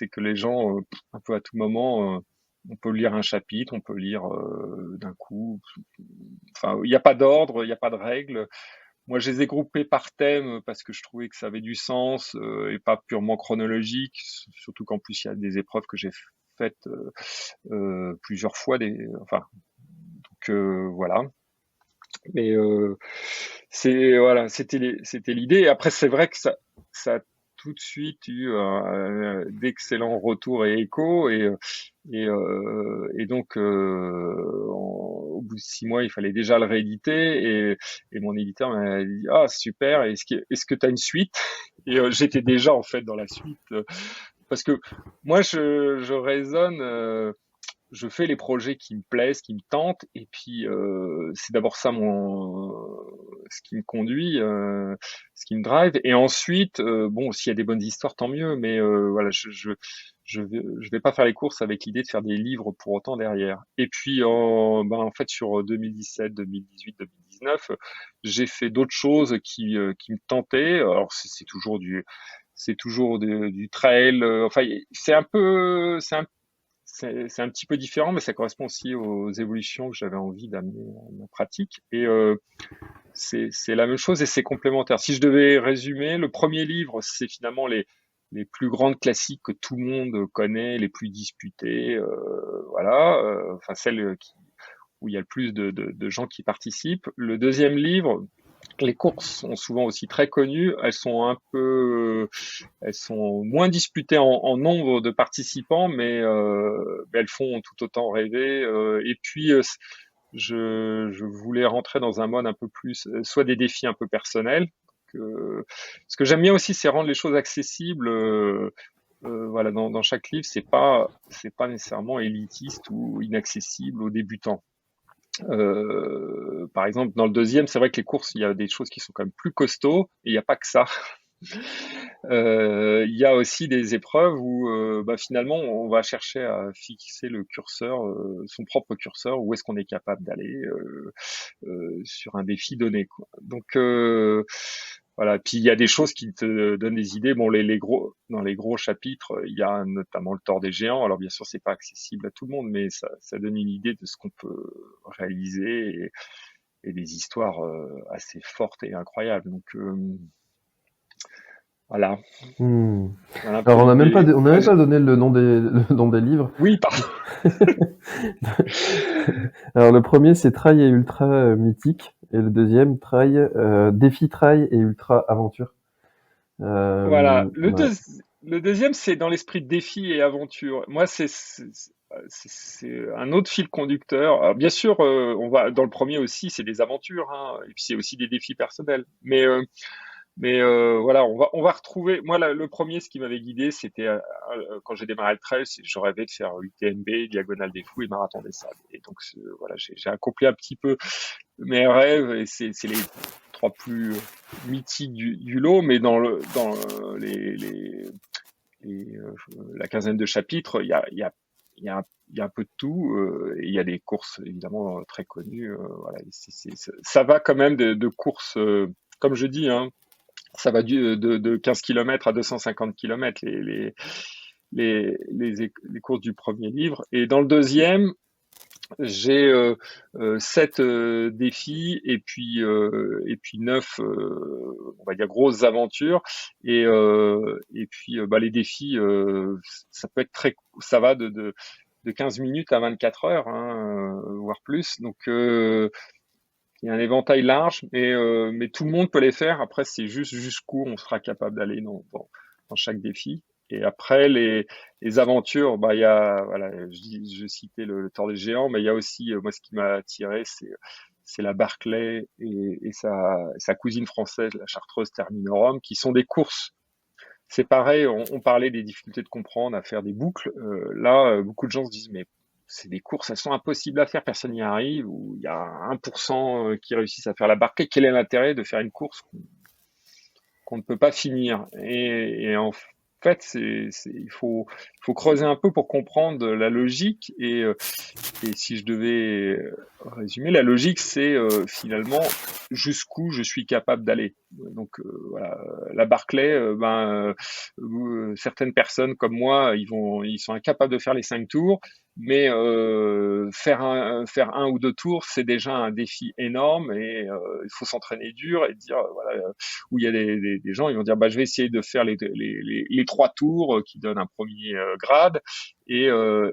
que les gens, un peu à tout moment, on peut lire un chapitre, on peut lire d'un coup. Enfin, il n'y a pas d'ordre, il n'y a pas de règle. Moi, je les ai groupés par thème parce que je trouvais que ça avait du sens et pas purement chronologique. Surtout qu'en plus, il y a des épreuves que j'ai faites plusieurs fois. Enfin, donc voilà. Mais voilà, c'était l'idée. Et après, c'est vrai que ça a tout de suite eu d'excellents retours et échos. Et donc, au bout de 6 mois, il fallait déjà le rééditer. Et mon éditeur m'a dit, ah super, est-ce que tu as une suite? Et j'étais déjà en fait dans la suite parce que moi, je raisonne. Je fais les projets qui me plaisent, qui me tentent, et puis c'est d'abord ça ce qui me conduit, ce qui me drive, et ensuite bon, s'il y a des bonnes histoires, tant mieux, mais voilà, je vais pas faire les courses avec l'idée de faire des livres pour autant derrière. Et puis en fait sur 2017, 2018, 2019, j'ai fait d'autres choses qui me tentaient. Alors c'est toujours du trail. Enfin, c'est un petit peu différent, mais ça correspond aussi aux évolutions que j'avais envie d'amener à ma pratique. Et c'est la même chose et c'est complémentaire. Si je devais résumer, le premier livre, c'est finalement les plus grandes classiques que tout le monde connaît, les plus disputés, voilà, enfin celles où il y a le plus de gens qui participent. Le deuxième livre, les courses sont souvent aussi très connues. Elles sont moins disputées en nombre de participants, mais elles font tout autant rêver. Et puis, je voulais rentrer dans un mode un peu plus, soit des défis un peu personnels. Ce que j'aime bien aussi, c'est rendre les choses accessibles. Voilà, dans chaque livre, c'est pas nécessairement élitiste ou inaccessible aux débutants. Par exemple, dans le deuxième, c'est vrai que les courses, il y a des choses qui sont quand même plus costauds, et il n'y a pas que ça. Il y a aussi des épreuves où bah, finalement on va chercher à fixer le curseur, son propre curseur, où est-ce qu'on est capable d'aller sur un défi donné, quoi. Donc voilà. Puis il y a des choses qui te donnent des idées. Bon, dans les gros chapitres, il y a notamment le tort des géants. Alors bien sûr, c'est pas accessible à tout le monde, mais ça donne une idée de ce qu'on peut réaliser et des histoires assez fortes et incroyables. Donc voilà. Hmm. Voilà un Alors peu on n'a même pas, l'idée. on n'a même pas donné le nom des livres. Oui, pardon. Alors le premier c'est Trail et Ultra Mythique et le deuxième Défi Trail et Ultra Aventure. Voilà. Ouais. Le deuxième, c'est dans l'esprit de défi et aventure. Moi, c'est un autre fil conducteur. Alors, bien sûr, dans le premier aussi, c'est des aventures, hein, et puis c'est aussi des défis personnels. Mais voilà, on va retrouver. Moi, le premier, ce qui m'avait guidé, c'était quand j'ai démarré le trail, je rêvais de faire UTMB, Diagonale des Fous et Marathon des Sables. Et donc, voilà, j'ai accompli un petit peu mes rêves, et c'est les trois plus mythiques du lot. Mais dans la quinzaine de chapitres, il y a un peu de tout. Et il y a des courses évidemment très connues. Voilà, ça va quand même de courses, comme je dis, hein, ça va de 15 km à 250 km, les courses du premier livre. Et dans le deuxième, j'ai 7 défis et puis 9, on va dire, grosses aventures. Et puis bah, les défis, ça peut être ça va de 15 minutes à 24 heures, hein, voire plus. Donc il y a un éventail large, mais tout le monde peut les faire. Après, c'est juste jusqu'où on sera capable d'aller dans chaque défi. Et après, les aventures, bah, il y a, voilà, je citais le Tort des Géants, mais il y a aussi, moi, ce qui m'a attiré, c'est la Barclay et sa cousine française, la Chartreuse Terminorum, qui sont des courses. C'est pareil, on parlait des difficultés de comprendre à faire des boucles. Là, beaucoup de gens se disent, mais c'est des courses, elles sont impossibles à faire, personne n'y arrive, ou il y a 1% qui réussissent à faire la Barclay. Quel est l'intérêt de faire une course qu'on ne peut pas finir? Et en fait, il faut creuser un peu pour comprendre la logique. Et si je devais résumer, la logique, c'est finalement jusqu'où je suis capable d'aller. Donc voilà, la Barclay, certaines personnes comme moi, ils sont incapables de faire les 5 tours, mais faire un ou deux tours, c'est déjà un défi énorme, et il faut s'entraîner dur et dire voilà, où il y a des gens, ils vont dire bah je vais essayer de faire les 3 tours qui donnent un premier grade, et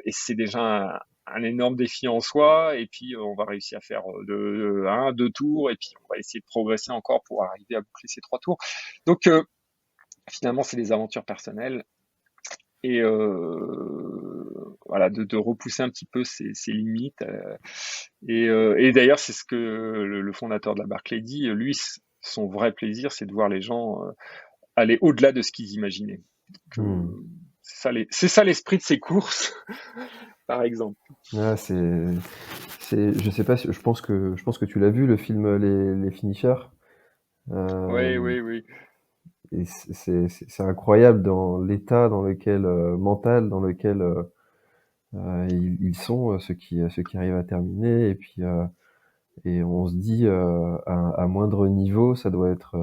c'est déjà un énorme défi en soi, et puis on va réussir à faire deux tours, et puis on va essayer de progresser encore pour arriver à boucler ces 3 tours. Donc finalement, c'est des aventures personnelles, et voilà, de repousser un petit peu ses limites. Et d'ailleurs, c'est ce que le fondateur de la Barclay dit. Lui, son vrai plaisir, c'est de voir les gens aller au-delà de ce qu'ils imaginaient. Donc, c'est ça l'esprit de ces courses, par exemple. Ah, je sais pas, je pense que tu l'as vu, le film Les Finishers. Oui. Et c'est incroyable dans l'état dans lequel mental dans lequel ils sont, ceux qui arrivent à terminer. Et puis et on se dit à moindre niveau, ça doit être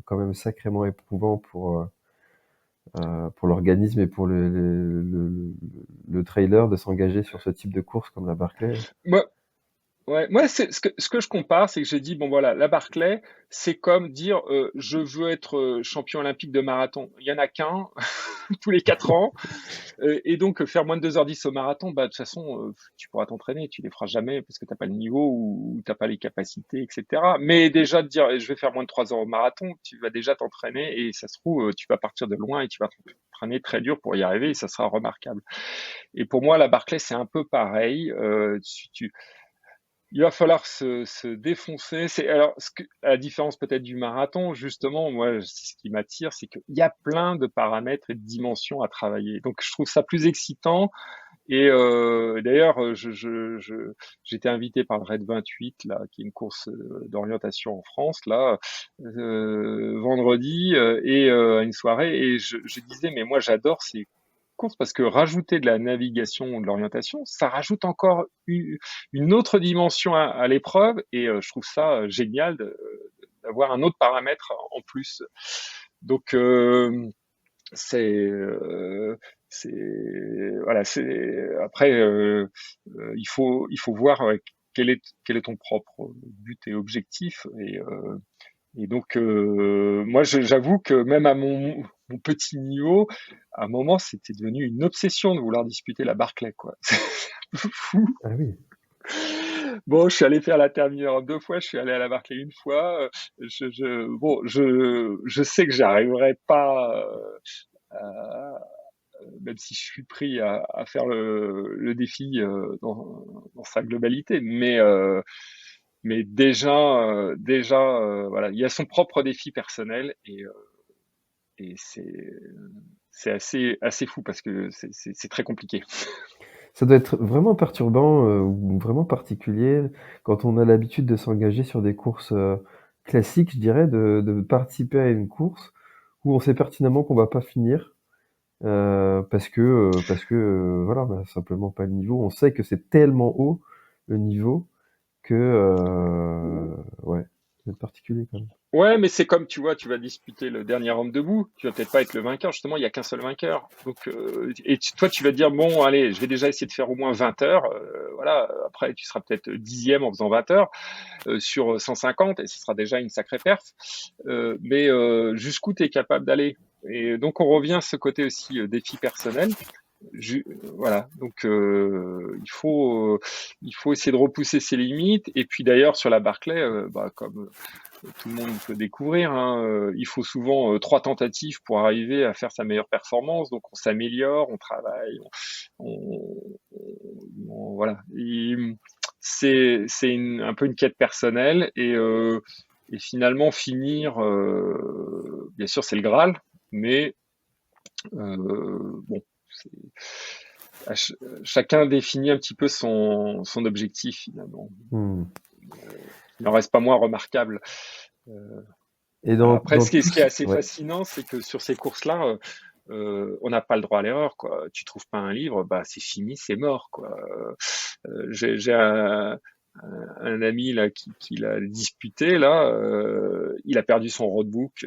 quand même sacrément éprouvant pour l'organisme et pour le trailer de s'engager sur ce type de course comme la Barclay. Moi, c'est ce que je compare, c'est que j'ai dit bon voilà, la Barclay, c'est comme dire je veux être champion olympique de marathon. Il y en a qu'un tous les 4 ans, et donc faire moins de 2h10 au marathon, bah de toute façon tu pourras t'entraîner, tu les feras jamais parce que t'as pas le niveau ou t'as pas les capacités, etc. Mais déjà de dire je vais faire moins de 3 heures au marathon, tu vas déjà t'entraîner, et ça se trouve tu vas partir de loin et tu vas t'entraîner très dur pour y arriver, et ça sera remarquable. Et pour moi, la Barclay, c'est un peu pareil. Il va falloir se défoncer. Alors, à la différence peut-être du marathon, justement, moi, ce qui m'attire, c'est qu'il y a plein de paramètres et de dimensions à travailler. Donc, je trouve ça plus excitant. Et d'ailleurs, j'étais invité par le Raid 28, là, qui est une course d'orientation en France, là, vendredi, et à une soirée. Et je disais, mais moi, j'adore ces course, parce que rajouter de la navigation, de l'orientation, ça rajoute encore une autre dimension à l'épreuve, et je trouve ça génial d'avoir un autre paramètre en plus. Donc c'est voilà, c'est après il faut voir quel est ton propre but et objectif, et donc, moi, j'avoue que même à mon petit niveau, à un moment, c'était devenu une obsession de vouloir disputer la Barclay, quoi. C'est un peu fou. Ah oui. Bon, je suis allé faire la Termineur 2 fois, je suis allé à la Barclay une fois. Je sais que j'arriverai pas, même si je suis pris à faire le défi dans sa globalité, mais déjà, voilà, il y a son propre défi personnel, et c'est assez fou parce que c'est très compliqué. Ça doit être vraiment perturbant ou vraiment particulier quand on a l'habitude de s'engager sur des courses classiques, je dirais, de participer à une course où on sait pertinemment qu'on va pas finir parce que voilà, on a simplement pas le niveau. On sait que c'est tellement haut le niveau que ouais, c'est particulier quand même. Ouais, mais c'est comme, tu vois, tu vas disputer le dernier homme debout, tu vas peut-être pas être le vainqueur, justement, il y a qu'un seul vainqueur. Donc, toi, tu vas te dire, bon, allez, je vais déjà essayer de faire au moins 20 heures, voilà, après, tu seras peut-être 10e en faisant 20 heures, sur 150, et ce sera déjà une sacrée perf. Mais jusqu'où tu es capable d'aller? Et donc, on revient à ce côté aussi défi personnel. Voilà, donc il faut essayer de repousser ses limites. Et puis d'ailleurs, sur la Barclay, comme tout le monde peut découvrir, hein, il faut souvent 3 tentatives pour arriver à faire sa meilleure performance. Donc on s'améliore, on travaille, voilà. C'est un peu une quête personnelle, et finalement finir, bien sûr c'est le Graal, mais bon, chacun définit un petit peu son objectif finalement. Hmm. Il n'en reste pas moins remarquable. Et Après, dans ce qui est assez ouais. fascinant, c'est que sur ces courses-là, on n'a pas le droit à l'erreur, quoi. Tu trouves pas un livre, bah c'est fini, c'est mort, quoi. J'ai un ami là qui l'a disputé là, il a perdu son roadbook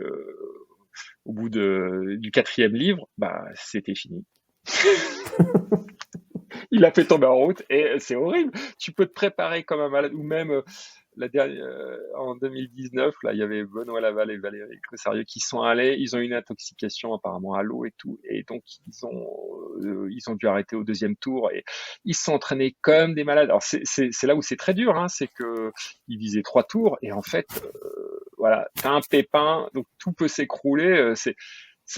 au bout du 4e livre, bah c'était fini. Il a fait tomber en route et c'est horrible. Tu peux te préparer comme un malade ou même la dernière, en 2019, là, il y avait Benoît Laval et Valérie Cressarieux qui sont allés, ils ont eu une intoxication apparemment à l'eau et tout, et donc ils ont dû arrêter au 2e tour et ils se sont entraînés comme des malades. Alors c'est là où c'est très dur, hein, c'est que ils visaient 3 tours et en fait, voilà, t'as un pépin, donc tout peut s'écrouler. C'est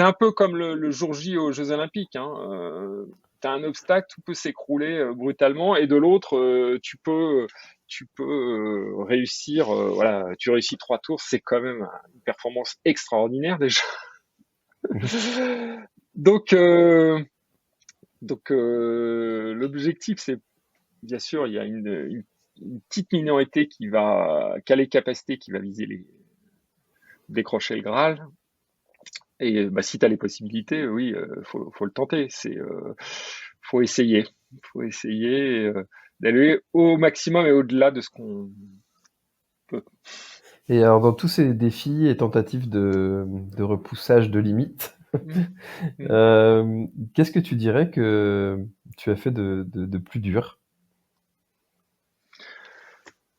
un peu comme le jour J aux Jeux Olympiques, hein. T'as un obstacle, tout peut s'écrouler brutalement, et de l'autre, tu peux réussir. Voilà, tu réussis 3 tours, c'est quand même une performance extraordinaire déjà. Donc, l'objectif, c'est bien sûr, il y a une petite minorité qui a les capacités, qui va viser décrocher le Graal. Et bah, si tu as les possibilités, oui, faut le tenter. Faut essayer. Faut essayer d'aller au maximum et au-delà de ce qu'on peut. Et alors, dans tous ces défis et tentatives de repoussage de limites, qu'est-ce que tu dirais que tu as fait de plus dur?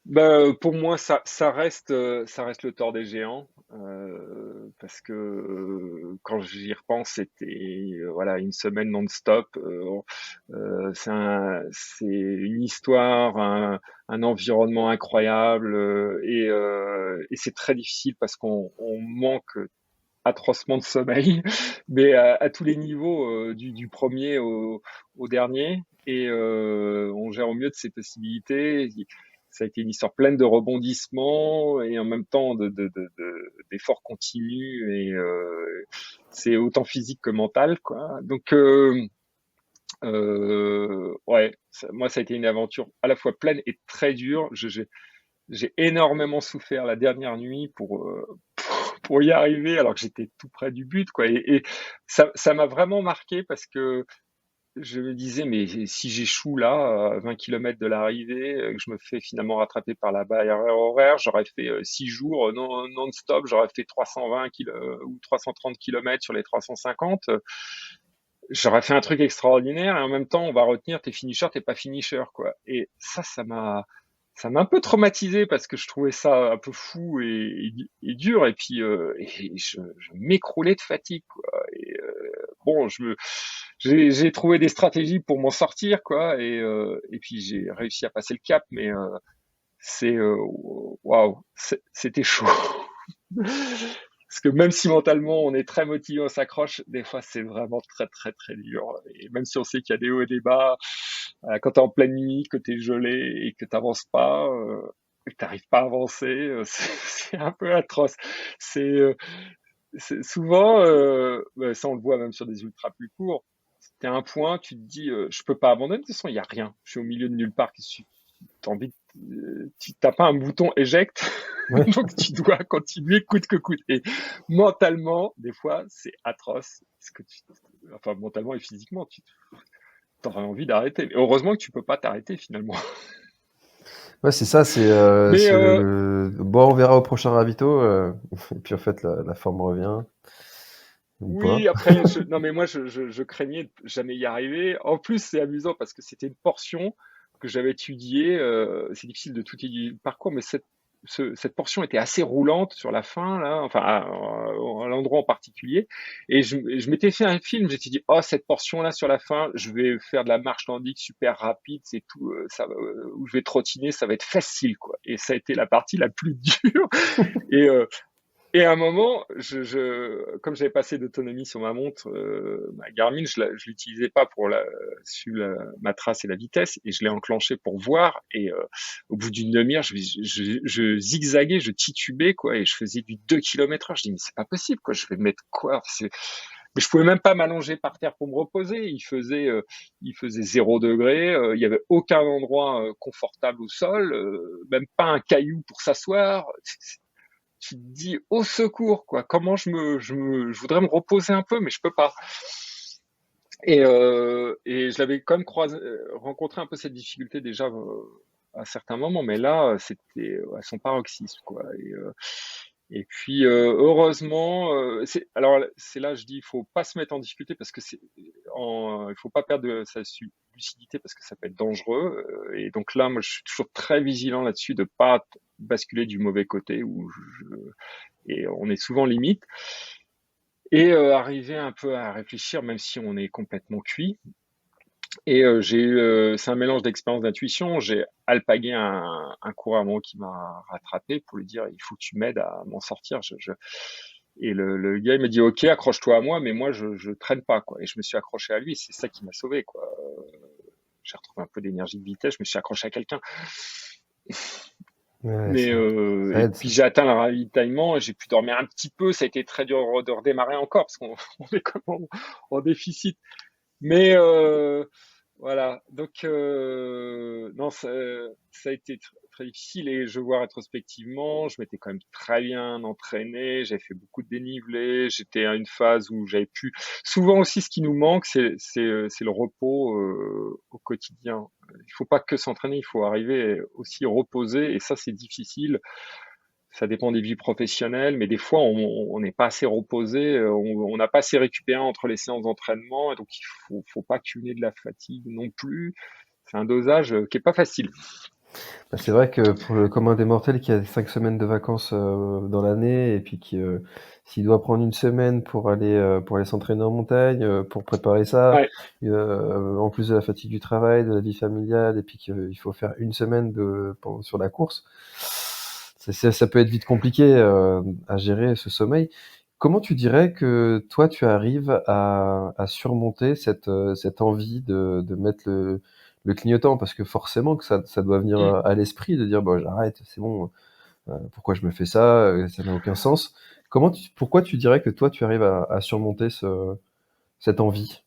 Bah, pour moi, ça reste le tort des géants, parce que quand j'y repense, c'était voilà une semaine non-stop. C'est une histoire, un environnement incroyable, et c'est très difficile parce qu'on manque atrocement de sommeil, mais à tous les niveaux, du premier au dernier, et on gère au mieux de ses possibilités. Ça a été une histoire pleine de rebondissements et en même temps d'efforts continus, et c'est autant physique que mental, quoi. Donc ouais, moi ça a été une aventure à la fois pleine et très dure. J'ai énormément souffert la dernière nuit pour y arriver alors que j'étais tout près du but, quoi. Et ça m'a vraiment marqué parce que je me disais, mais si j'échoue là, à 20 km de l'arrivée, que je me fais finalement rattraper par la barrière horaire, j'aurais fait 6 jours non-stop, j'aurais fait 320 ou 330 km sur les 350. J'aurais fait un truc extraordinaire, et en même temps, on va retenir t'es finisher, t'es pas finisher, quoi. Et ça m'a un peu traumatisé parce que je trouvais ça un peu fou et dur, et puis je m'écroulais de fatigue, quoi. Et bon, j'ai trouvé des stratégies pour m'en sortir, quoi, et puis j'ai réussi à passer le cap, mais c'est waouh, c'était chaud. Parce que même si mentalement on est très motivé, on s'accroche, des fois c'est vraiment très très très dur. Et même si on sait qu'il y a des hauts et des bas, quand t'es en pleine nuit, que t'es gelé et que t'avances pas, que t'arrives pas à avancer, c'est un peu atroce. C'est souvent, ça on le voit même sur des ultras plus courts. T'es à un point, tu te dis, je peux pas abandonner. De toute façon, il y a rien. Je suis au milieu de nulle part. T'as envie, tu t'as pas un bouton éjecte, Ouais. donc tu dois continuer coûte que coûte. Et mentalement, des fois, c'est atroce. Enfin, mentalement et physiquement, tu aurais envie d'arrêter. Mais heureusement que tu peux pas t'arrêter finalement. Ouais, c'est ça, Mais c'est bon, on verra au prochain ravito, et puis en fait, la forme revient, ou pas. oui, après, non, mais moi, je craignais de jamais y arriver. En plus, c'est amusant parce que c'était une portion que j'avais étudiée. C'est difficile de tout étudier le parcours, mais cette portion était assez roulante sur la fin, là, enfin, à l'endroit en particulier. Et je m'étais fait un film, j'étais dit, oh, cette portion-là sur la fin, je vais faire de la marche nordique super rapide, c'est tout, où je vais trottiner, ça va être facile, quoi. Et ça a été la partie la plus dure. Et et à un moment, comme j'avais pas assez d'autonomie sur ma montre, ma Garmin, je l'utilisais pas pour suivre ma trace et la vitesse, et je l'ai enclenché pour voir. Et au bout d'une demi-heure, je zigzaguais, je titubais, quoi, et je faisais du 2 km/h. Je dis mais c'est pas possible, quoi. Je vais mettre quoi? Mais je pouvais même pas m'allonger par terre pour me reposer. Il faisait 0 degré. Il y avait aucun endroit confortable au sol, même pas un caillou pour s'asseoir. Tu te dis au secours, quoi. Comment je voudrais me reposer un peu, mais je peux pas. Et je l'avais quand même rencontré un peu cette difficulté déjà à certains moments, mais là, c'était à son paroxysme, quoi. Et puis heureusement, alors c'est là je dis il faut pas se mettre en difficulté parce que il faut pas perdre sa lucidité parce que ça peut être dangereux. Et donc là, moi, je suis toujours très vigilant là-dessus de pas basculer du mauvais côté et on est souvent limite. Et arriver un peu à réfléchir, même si on est complètement cuit. Et c'est un mélange d'expérience d'intuition. J'ai alpagué un coureur qui m'a rattrapé pour lui dire il faut que tu m'aides à m'en sortir. Et le gars il m'a dit ok, accroche-toi à moi, mais moi je traîne pas, quoi. Et je me suis accroché à lui, c'est ça qui m'a sauvé, quoi. J'ai retrouvé un peu d'énergie, de vitesse, je me suis accroché à quelqu'un. Ouais, Mais ça et aide. puis j'ai atteint le ravitaillement, j'ai pu dormir un petit peu. Ça a été très dur de redémarrer encore parce qu'on on est comme en déficit. Mais voilà, donc non, ça a été très difficile et je vois rétrospectivement, je m'étais quand même très bien entraîné, j'avais fait beaucoup de dénivelé, j'étais à une phase où j'avais pu. Souvent aussi, ce qui nous manque, c'est le repos au quotidien. Il faut pas que s'entraîner, il faut arriver aussi à reposer et ça, c'est difficile. Ça dépend des vies professionnelles, mais des fois, on n'est pas assez reposé, on n'a pas assez récupéré entre les séances d'entraînement, et donc faut pas cumuler de la fatigue non plus. C'est un dosage qui est pas facile. Bah, c'est vrai que pour le commun des mortels qui a 5 semaines de vacances dans l'année et puis qui s'il doit prendre une semaine pour aller s'entraîner en montagne, pour préparer ça, Ouais, en plus de la fatigue du travail, de la vie familiale et puis qu'il faut faire une semaine sur la course, ça peut être vite compliqué à gérer ce sommeil. Comment tu dirais que toi tu arrives à surmonter cette envie de mettre le clignotant? Parce que forcément que ça doit venir mm. à l'esprit de dire bon j'arrête, c'est bon, pourquoi je me fais ça, ça n'a aucun sens. Pourquoi tu dirais que toi tu arrives à surmonter cette envie?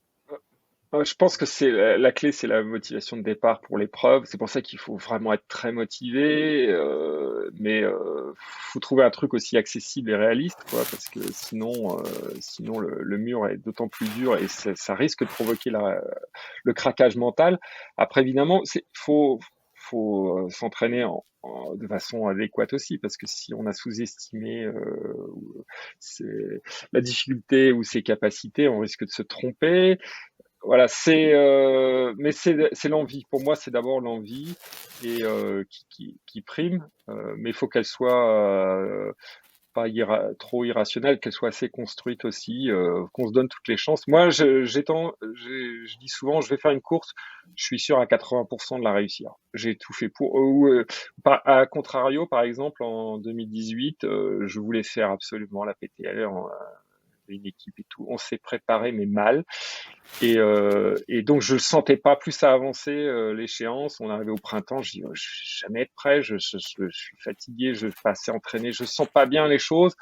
Je pense que c'est la clé, c'est la motivation de départ pour l'épreuve. C'est pour ça qu'il faut vraiment être très motivé, mais faut trouver un truc aussi accessible et réaliste, quoi, parce que sinon le mur est d'autant plus dur et ça risque de provoquer le craquage mental. Après, évidemment, faut s'entraîner de façon adéquate aussi, parce que si on a sous-estimé la difficulté ou ses capacités, on risque de se tromper. Voilà, mais c'est l'envie. Pour moi, c'est d'abord l'envie et qui prime, mais il faut qu'elle soit pas trop irrationnelle, qu'elle soit assez construite aussi, qu'on se donne toutes les chances. Moi, je dis souvent, je vais faire une course, je suis sûr à 80% de la réussir. J'ai tout fait pour. À contrario, par exemple, en 2018, je voulais faire absolument la PTL, une équipe et tout. On s'est préparé, mais mal. Et donc je sentais pas plus ça avancer l'échéance. On arrivait au printemps, je dis oh, je vais jamais être prêt, je suis fatigué, je vais pas assez entraîné, je sens pas bien les choses.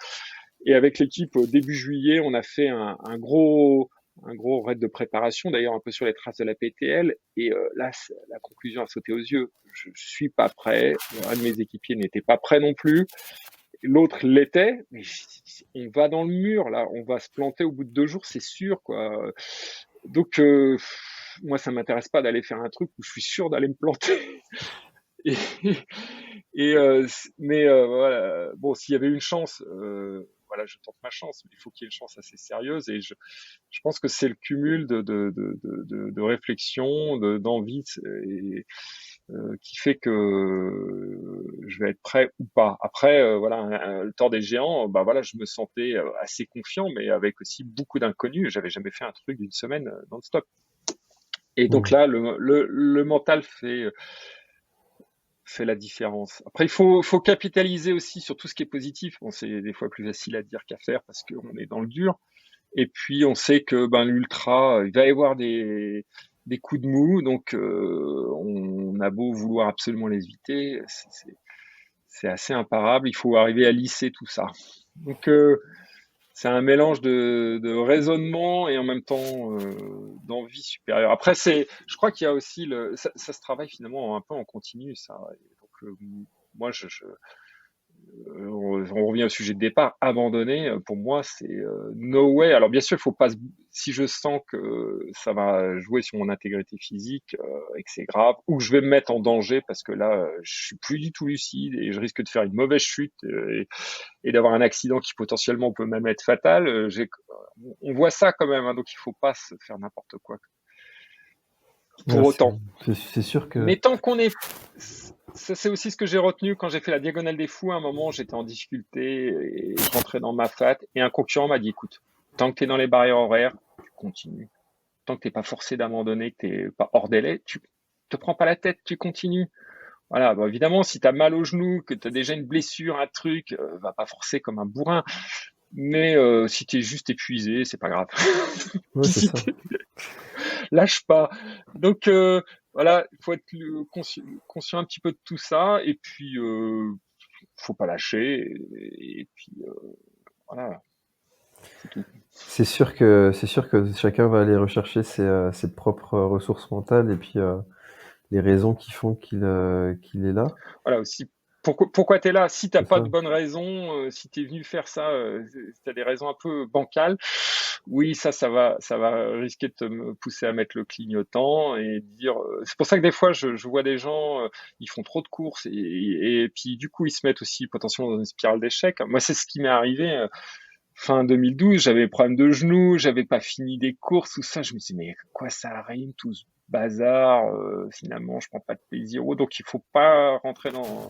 Et avec l'équipe début juillet, on a fait un gros raid de préparation, d'ailleurs un peu sur les traces de la PTL. Et là, la conclusion a sauté aux yeux. Je suis pas prêt. Un de mes équipiers n'était pas prêt non plus. L'autre l'était, mais on va dans le mur là, on va se planter au bout de 2 jours, c'est sûr, quoi. Donc moi ça m'intéresse pas d'aller faire un truc où je suis sûr d'aller me planter. Et, mais voilà, bon, s'il y avait une chance, voilà, je tente ma chance, mais il faut qu'il y ait une chance assez sérieuse. Et je pense que c'est le cumul de réflexion, d'envie, qui fait que je vais être prêt ou pas. Après, voilà, le Tour des Géants, bah voilà, je me sentais assez confiant, mais avec aussi beaucoup d'inconnus. J'avais jamais fait un truc d'une semaine non-stop. Et donc Mmh. là, le mental fait la différence. Après, il faut capitaliser aussi sur tout ce qui est positif. Bon, c'est des fois plus facile à dire qu'à faire parce qu'on est dans le dur. Et puis, on sait que ben l'ultra, il va y avoir des coups de mou, donc on a beau vouloir absolument les éviter, c'est assez imparable. Il faut arriver à lisser tout ça. Donc, c'est un mélange de raisonnement et en même temps d'envie supérieure. Après, je crois qu'il y a aussi ça se travaille finalement un peu en continu, ça. Et donc, moi, on revient au sujet de départ, abandonner, pour moi, c'est no way. Alors bien sûr, il faut pas si je sens que ça va jouer sur mon intégrité physique et que c'est grave, ou que je vais me mettre en danger parce que là, je suis plus du tout lucide et je risque de faire une mauvaise chute et d'avoir un accident qui potentiellement peut même être fatal. On voit ça quand même, hein, donc il faut pas se faire n'importe quoi pour Ouais, autant. c'est sûr que Mais tant qu'on est ça, c'est aussi ce que j'ai retenu quand j'ai fait la Diagonale des Fous. À un moment, j'étais en difficulté et je rentrais dans ma fat. Et un concurrent m'a dit, écoute, tant que tu es dans les barrières horaires, tu continues. Tant que tu n'es pas forcé d'abandonner, que tu n'es pas hors délai, tu te prends pas la tête, tu continues. Voilà, bon, évidemment, si tu as mal au genou, que tu as déjà une blessure, un truc, va pas forcer comme un bourrin. Mais si tu es juste épuisé, c'est pas grave. ouais, c'est Si ça. lâche pas. Donc voilà, il faut être conscient un petit peu de tout ça et puis faut pas lâcher et puis voilà, c'est tout. C'est sûr que chacun va aller rechercher ses propres ressources mentales et puis les raisons qui font qu'il est là. Voilà aussi. Pourquoi tu es là? Si t'as C'est pas de ça. bonnes raisons, si tu es venu faire ça, si tu as des raisons un peu bancales, oui, ça va risquer de me pousser à mettre le clignotant et dire. C'est pour ça que des fois, je vois des gens, ils font trop de courses et puis du coup, ils se mettent aussi potentiellement dans une spirale d'échec. Moi, c'est ce qui m'est arrivé. Fin 2012, j'avais des problèmes de genoux, j'avais pas fini des courses, tout ça. Je me suis dit, mais à quoi ça rime, tout ce bazar? Finalement, je prends pas de plaisir. Donc, il faut pas rentrer dans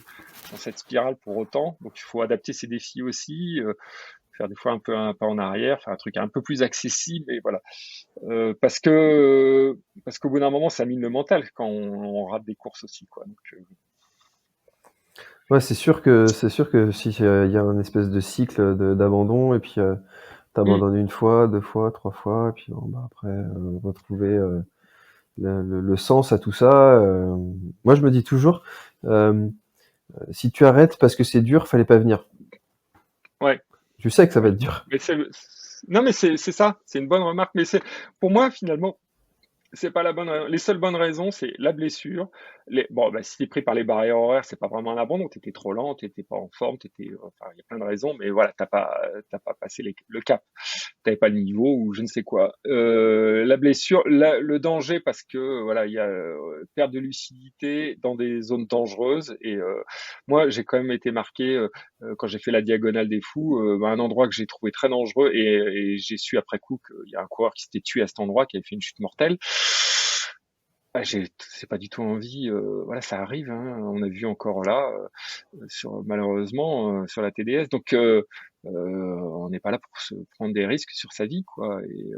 cette spirale pour autant. Donc, il faut adapter ses défis aussi, faire des fois un peu un pas en arrière, faire un truc un peu plus accessible. Et voilà, parce qu'au bout d'un moment, ça mine le mental quand on rate des courses aussi, quoi. Donc, Ouais, c'est sûr que si il y a un espèce de cycle d'abandon et puis hum, t'abandonnes une fois, deux fois, trois fois, et puis bon, bah après retrouver le sens à tout ça. Moi, je me dis toujours, euh, si tu arrêtes parce que c'est dur, fallait pas venir. ouais. Tu sais que ça va Ouais. être dur. Mais non, mais c'est ça, c'est une bonne remarque. Mais pour moi, finalement, c'est pas la bonne raison. Les seules bonnes raisons, c'est la blessure. Bon, bah, si t'es pris par les barrières horaires, c'est pas vraiment un abandon. T'étais trop lent, t'étais pas en forme, enfin, il y a plein de raisons, mais voilà, t'as pas passé le cap. T'avais pas le niveau ou je ne sais quoi. La blessure, le danger parce que voilà, il y a perte de lucidité dans des zones dangereuses. Et moi, j'ai quand même été marqué quand j'ai fait la Diagonale des Fous, un endroit que j'ai trouvé très dangereux et j'ai su après coup qu'il y a un coureur qui s'était tué à cet endroit, qui avait fait une chute mortelle. C'est pas du tout envie. Voilà, ça arrive. Hein, on a vu encore là, malheureusement, sur la TDS. Donc, on n'est pas là pour se prendre des risques sur sa vie, quoi. Et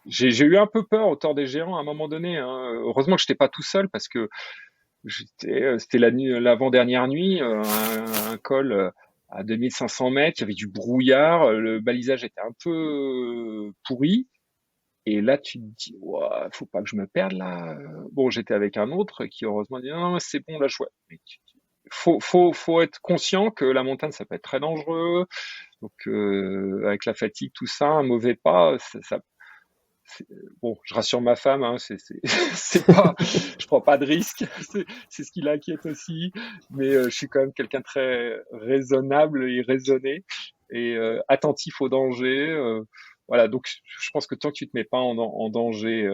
j'ai eu un peu peur au tort des géants à un moment donné. Hein. Heureusement que j'étais pas tout seul parce que c'était l'avant-dernière nuit, un col à 2500 mètres. Il y avait du brouillard, le balisage était un peu pourri. Et là, tu te dis, ouah, faut pas que je me perde là. Bon, j'étais avec un autre qui heureusement dit, non, c'est bon, là, je vois. Mais faut être conscient que la montagne, ça peut être très dangereux. Donc, avec la fatigue, tout ça, un mauvais pas, bon, je rassure ma femme, hein, c'est pas, je prends pas de risque. C'est ce qui l'inquiète aussi. Mais je suis quand même quelqu'un de très raisonnable et raisonné et attentif aux dangers. Voilà, donc je pense que tant que tu te mets pas en danger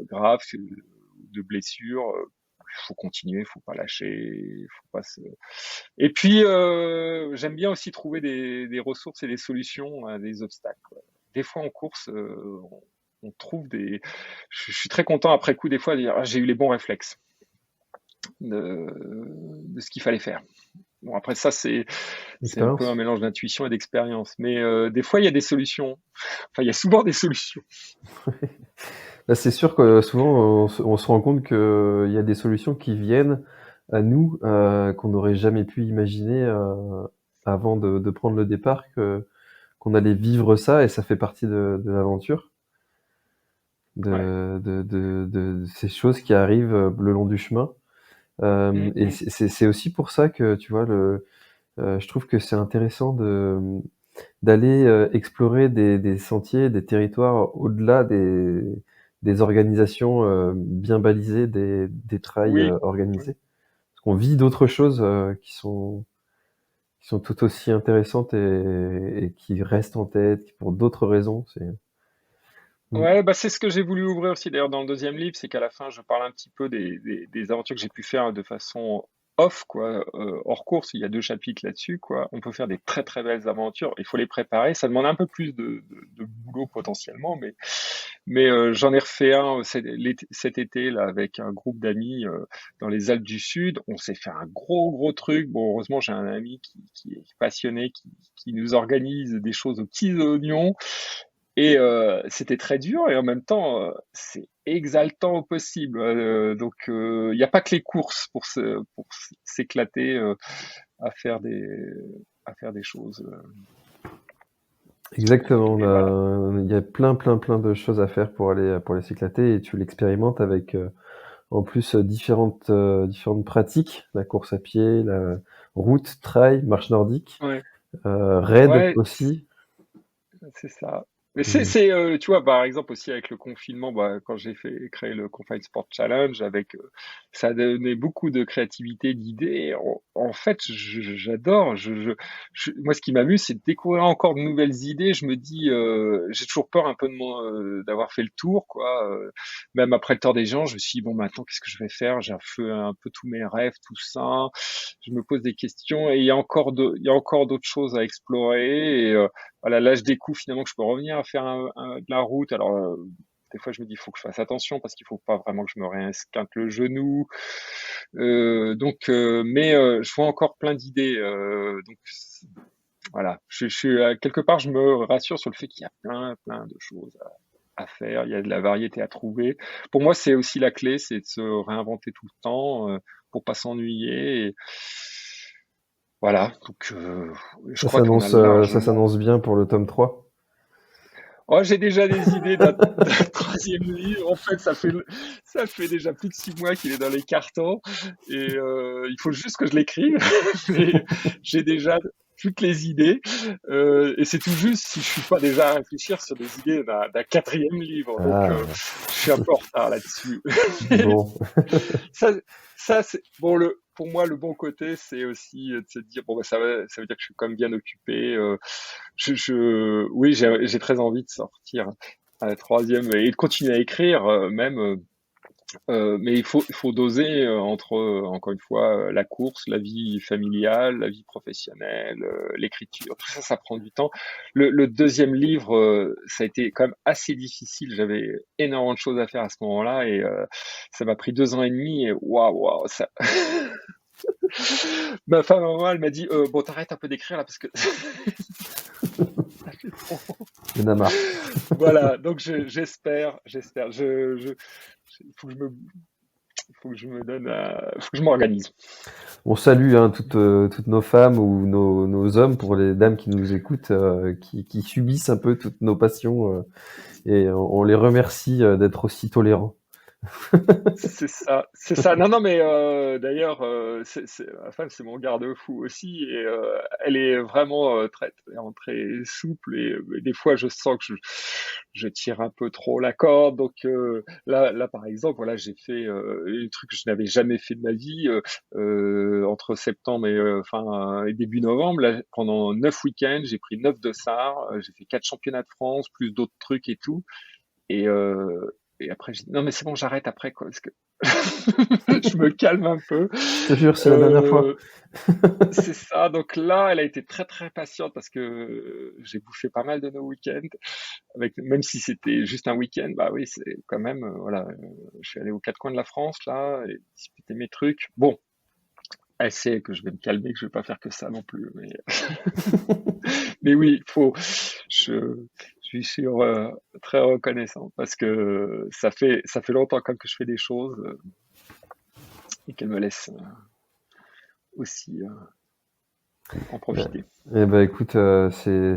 grave de blessure, il faut continuer, faut pas lâcher, faut pas se. Et puis j'aime bien aussi trouver des ressources et des solutions à des obstacles, quoi. Des fois en course, on trouve des. Je suis très content après coup des fois de dire ah, j'ai eu les bons réflexes de ce qu'il fallait faire. Bon après ça c'est un peu un Expérience. mélange d'intuition et d'expérience, mais des fois il y a des solutions. Enfin il y a souvent des solutions. Là, c'est sûr que souvent on se rend compte qu'il y a des solutions qui viennent à nous qu'on n'aurait jamais pu imaginer avant de prendre le départ, qu'on allait vivre ça et ça fait partie de l'aventure, Ouais. de ces choses qui arrivent le long du chemin. Et Mm. c'est aussi pour ça que tu vois je trouve que c'est intéressant d'aller explorer des sentiers, des territoires au-delà des organisations bien balisées, des trails Oui, oui. organisés. Parce qu'on vit d'autres choses qui sont tout aussi intéressantes et qui restent en tête pour d'autres raisons. Mm. Ouais, bah, c'est ce que j'ai voulu ouvrir aussi d'ailleurs dans le deuxième livre, c'est qu'à la fin, je parle un petit peu des aventures que j'ai pu faire de façon off, quoi, hors course. Il y a 2 chapitres là-dessus, quoi. On peut faire des très très belles aventures. Il faut les préparer. Ça demande un peu plus de boulot potentiellement, mais j'en ai refait un cet été là avec un groupe d'amis dans les Alpes du Sud. On s'est fait un gros truc. Bon, heureusement, j'ai un ami qui est passionné, qui nous organise des choses aux petits oignons. Et c'était très dur et en même temps, c'est exaltant au possible. Donc, il n'y a pas que les courses pour s'éclater à faire des à faire des choses. Exactement. Et voilà. Il y a plein de choses à faire pour aller s'éclater et tu l'expérimentes avec en plus différentes pratiques, la course à pied, la route, trail, marche nordique, Ouais, raid ouais, aussi. c'est ça. Mais Mm. tu vois, par exemple aussi avec le confinement, bah, quand j'ai créé le Confine Sport Challenge, ça a donné beaucoup de créativité, d'idées. En fait, j'adore. Moi, ce qui m'amuse, c'est de découvrir encore de nouvelles idées. Je me dis, j'ai toujours peur un peu d'avoir fait le tour, quoi. Même après le tour des gens, je me suis dit, bon, maintenant, qu'est-ce que je vais faire? J'ai fait un peu tous mes rêves, tout ça. Je me pose des questions et il y a encore d'autres choses à explorer. Et voilà, là, je découvre finalement que je peux revenir à faire de la route. Alors, des fois, je me dis, il faut que je fasse attention parce qu'il faut pas vraiment que je me réesquinte le genou. Mais je vois encore plein d'idées. Voilà, quelque part, je me rassure sur le fait qu'il y a plein de choses à faire. Il y a de la variété à trouver. Pour moi, c'est aussi la clé, c'est de se réinventer tout le temps pour pas s'ennuyer. Et voilà, donc je crois qu'on a Ça largement. s'annonce bien pour le tome 3. Oh, j'ai déjà des idées d'un troisième livre. En fait, ça fait déjà plus de 6 mois qu'il est dans les cartons et il faut juste que je l'écrive. Mais j'ai déjà toutes les idées et c'est tout juste si je suis pas déjà à réfléchir sur des idées d'un quatrième livre. Donc, Ah, je suis un peu en retard là-dessus. bon. Ça, c'est bon. Pour moi, le bon côté, c'est aussi de se dire bon, bah, ça veut dire que je suis quand même bien occupé. Oui, j'ai très envie de sortir un troisième et de continuer à écrire, même. Mais il faut doser entre, encore une fois, la course, la vie familiale, la vie professionnelle, l'écriture. Tout ça, ça prend du temps. Le deuxième livre, ça a été quand même assez difficile. J'avais énormément de choses à faire à ce moment-là et ça m'a pris 2 ans et demi. Et waouh, ça. Ma femme, maman, elle m'a dit bon, t'arrêtes un peu d'écrire là parce que ça fait trop. Il y en a marre. Voilà, donc j'espère. Il faut que je me donne, faut que je m'organise. On salue hein, toutes nos femmes ou nos hommes pour les dames qui nous écoutent, qui subissent un peu toutes nos passions et on les remercie d'être aussi tolérants. C'est ça, c'est ça. Non, non, mais d'ailleurs, ma femme, c'est mon garde-fou aussi, et elle est vraiment très souple, et des fois, je sens que je tire un peu trop la corde. Donc là, par exemple, voilà, j'ai fait un truc que je n'avais jamais fait de ma vie entre septembre et début novembre. Là, pendant 9 week-ends, j'ai pris 9 dossards, j'ai fait 4 championnats de France, plus d'autres trucs et tout. Et, et après, je dis, non, mais c'est bon, j'arrête après, quoi, parce que je me calme un peu. Je te jure, c'est la dernière fois. Euh, c'est ça. Donc là, elle a été très patiente parce que j'ai bouffé pas mal de nos week-ends. Même si c'était juste un week-end, bah oui, c'est quand même, voilà. Je suis allé aux 4 coins de la France, là, et discuter mes trucs. Bon, elle sait que je vais me calmer, que je vais pas faire que ça non plus. Mais oui, je, je suis très reconnaissant parce que ça fait longtemps quand même que je fais des choses et qu'elle me laisse aussi en profiter. Eh ben écoute, c'est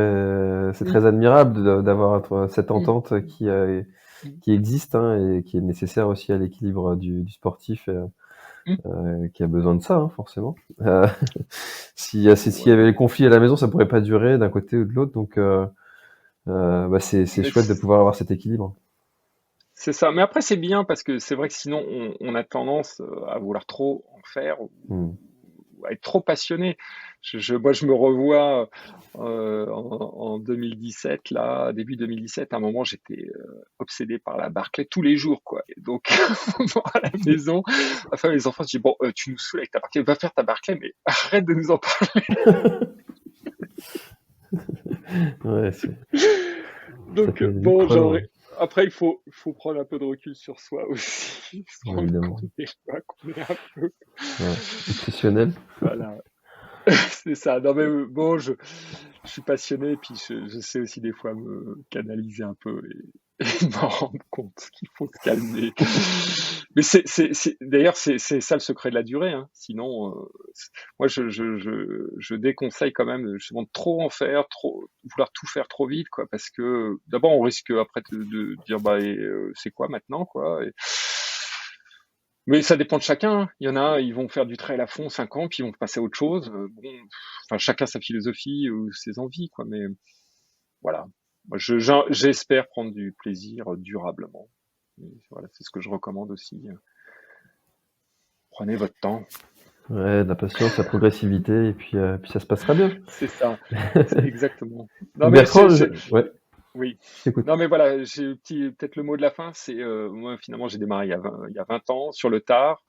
Mm, très admirable d'avoir cette mm, entente mm. qui existe hein, et qui est nécessaire aussi à l'équilibre du sportif qui a besoin de ça, hein, forcément. S'il y avait les conflits à la maison, ça pourrait pas durer d'un côté ou de l'autre, donc c'est chouette de pouvoir avoir cet équilibre. C'est ça. Mais après, c'est bien parce que c'est vrai que sinon, on a tendance à vouloir trop en faire ou à être trop passionné. Moi, je me revois en 2017, là, début 2017, à un moment, j'étais obsédé par la Barclay tous les jours, quoi. Et donc, à la maison, enfin, les enfants se disent, bon, tu nous saoules avec ta Barclay, va faire ta Barclay, mais arrête de nous en parler. Ouais, Donc, bon, après, il faut prendre un peu de recul sur soi aussi. Se rendre compte des fois qu'on est un peu obsessionnel. Voilà. C'est ça. Non mais bon, je suis passionné, puis je sais aussi des fois me canaliser un peu et me rendre compte qu'il faut se calmer. Mais d'ailleurs c'est ça le secret de la durée. Hein. Sinon, moi je déconseille quand même justement de trop en faire, vouloir tout faire trop vite, quoi, parce que d'abord on risque après de dire c'est quoi maintenant, quoi. Mais ça dépend de chacun. Il y en a, ils vont faire du trail à fond 5 ans, puis ils vont passer à autre chose. Chacun sa philosophie ou ses envies, quoi. Mais voilà, moi, j'espère prendre du plaisir durablement. Et voilà, c'est ce que je recommande aussi. Prenez votre temps. Ouais, la patience, la progressivité, et puis ça se passera bien. C'est ça, c'est exactement. Non, mais ouais. Oui. Non, mais voilà, j'ai peut-être le mot de la fin, c'est moi finalement j'ai démarré il y a 20 ans sur le tard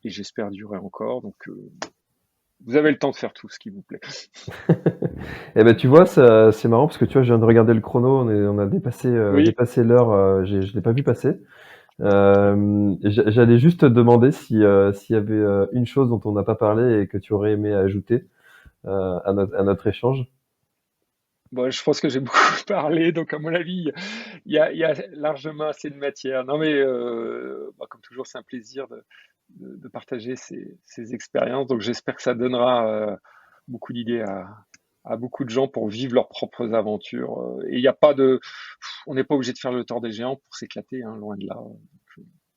et j'espère durer encore. Donc vous avez le temps de faire tout ce qui vous plaît. Eh ben tu vois, c'est marrant parce que tu vois, je viens de regarder le chrono, on a dépassé l'heure, je l'ai pas vu passer. J'allais juste te demander s'il y avait une chose dont on n'a pas parlé et que tu aurais aimé ajouter à notre échange. Bon, je pense que j'ai beaucoup parlé, donc à mon avis, il y a largement assez de matière. Non, mais comme toujours, c'est un plaisir de partager ces expériences. Donc j'espère que ça donnera beaucoup d'idées à beaucoup de gens pour vivre leurs propres aventures. Et il n'y a pas on n'est pas obligé de faire le tort des géants pour s'éclater, hein, loin de là. Donc,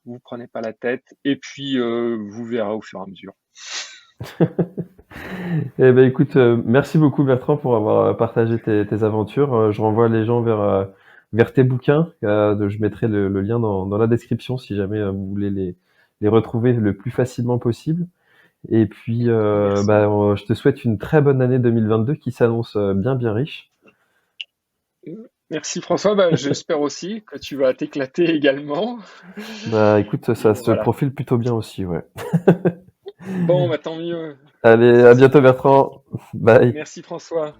vous prenez pas la tête, et puis vous verrez au fur et à mesure. Eh ben écoute, merci beaucoup Bertrand pour avoir partagé tes aventures. Je renvoie les gens vers tes bouquins. Je mettrai le lien dans la description si jamais vous voulez les retrouver le plus facilement possible. Et puis, je te souhaite une très bonne année 2022 qui s'annonce bien riche. Merci François, j'espère aussi que tu vas t'éclater également. Écoute, ça se profile plutôt bien aussi, ouais. Bon, tant mieux. Allez, à bientôt Bertrand. Bye. Merci François.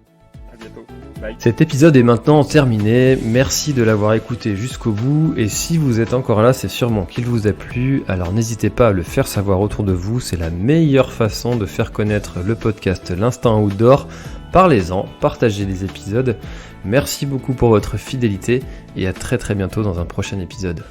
À bientôt. Bye. Cet épisode est maintenant terminé. Merci de l'avoir écouté jusqu'au bout. Et si vous êtes encore là, c'est sûrement qu'il vous a plu. Alors n'hésitez pas à le faire savoir autour de vous. C'est la meilleure façon de faire connaître le podcast L'Instinct Outdoor. Parlez-en, partagez les épisodes. Merci beaucoup pour votre fidélité et à très bientôt dans un prochain épisode.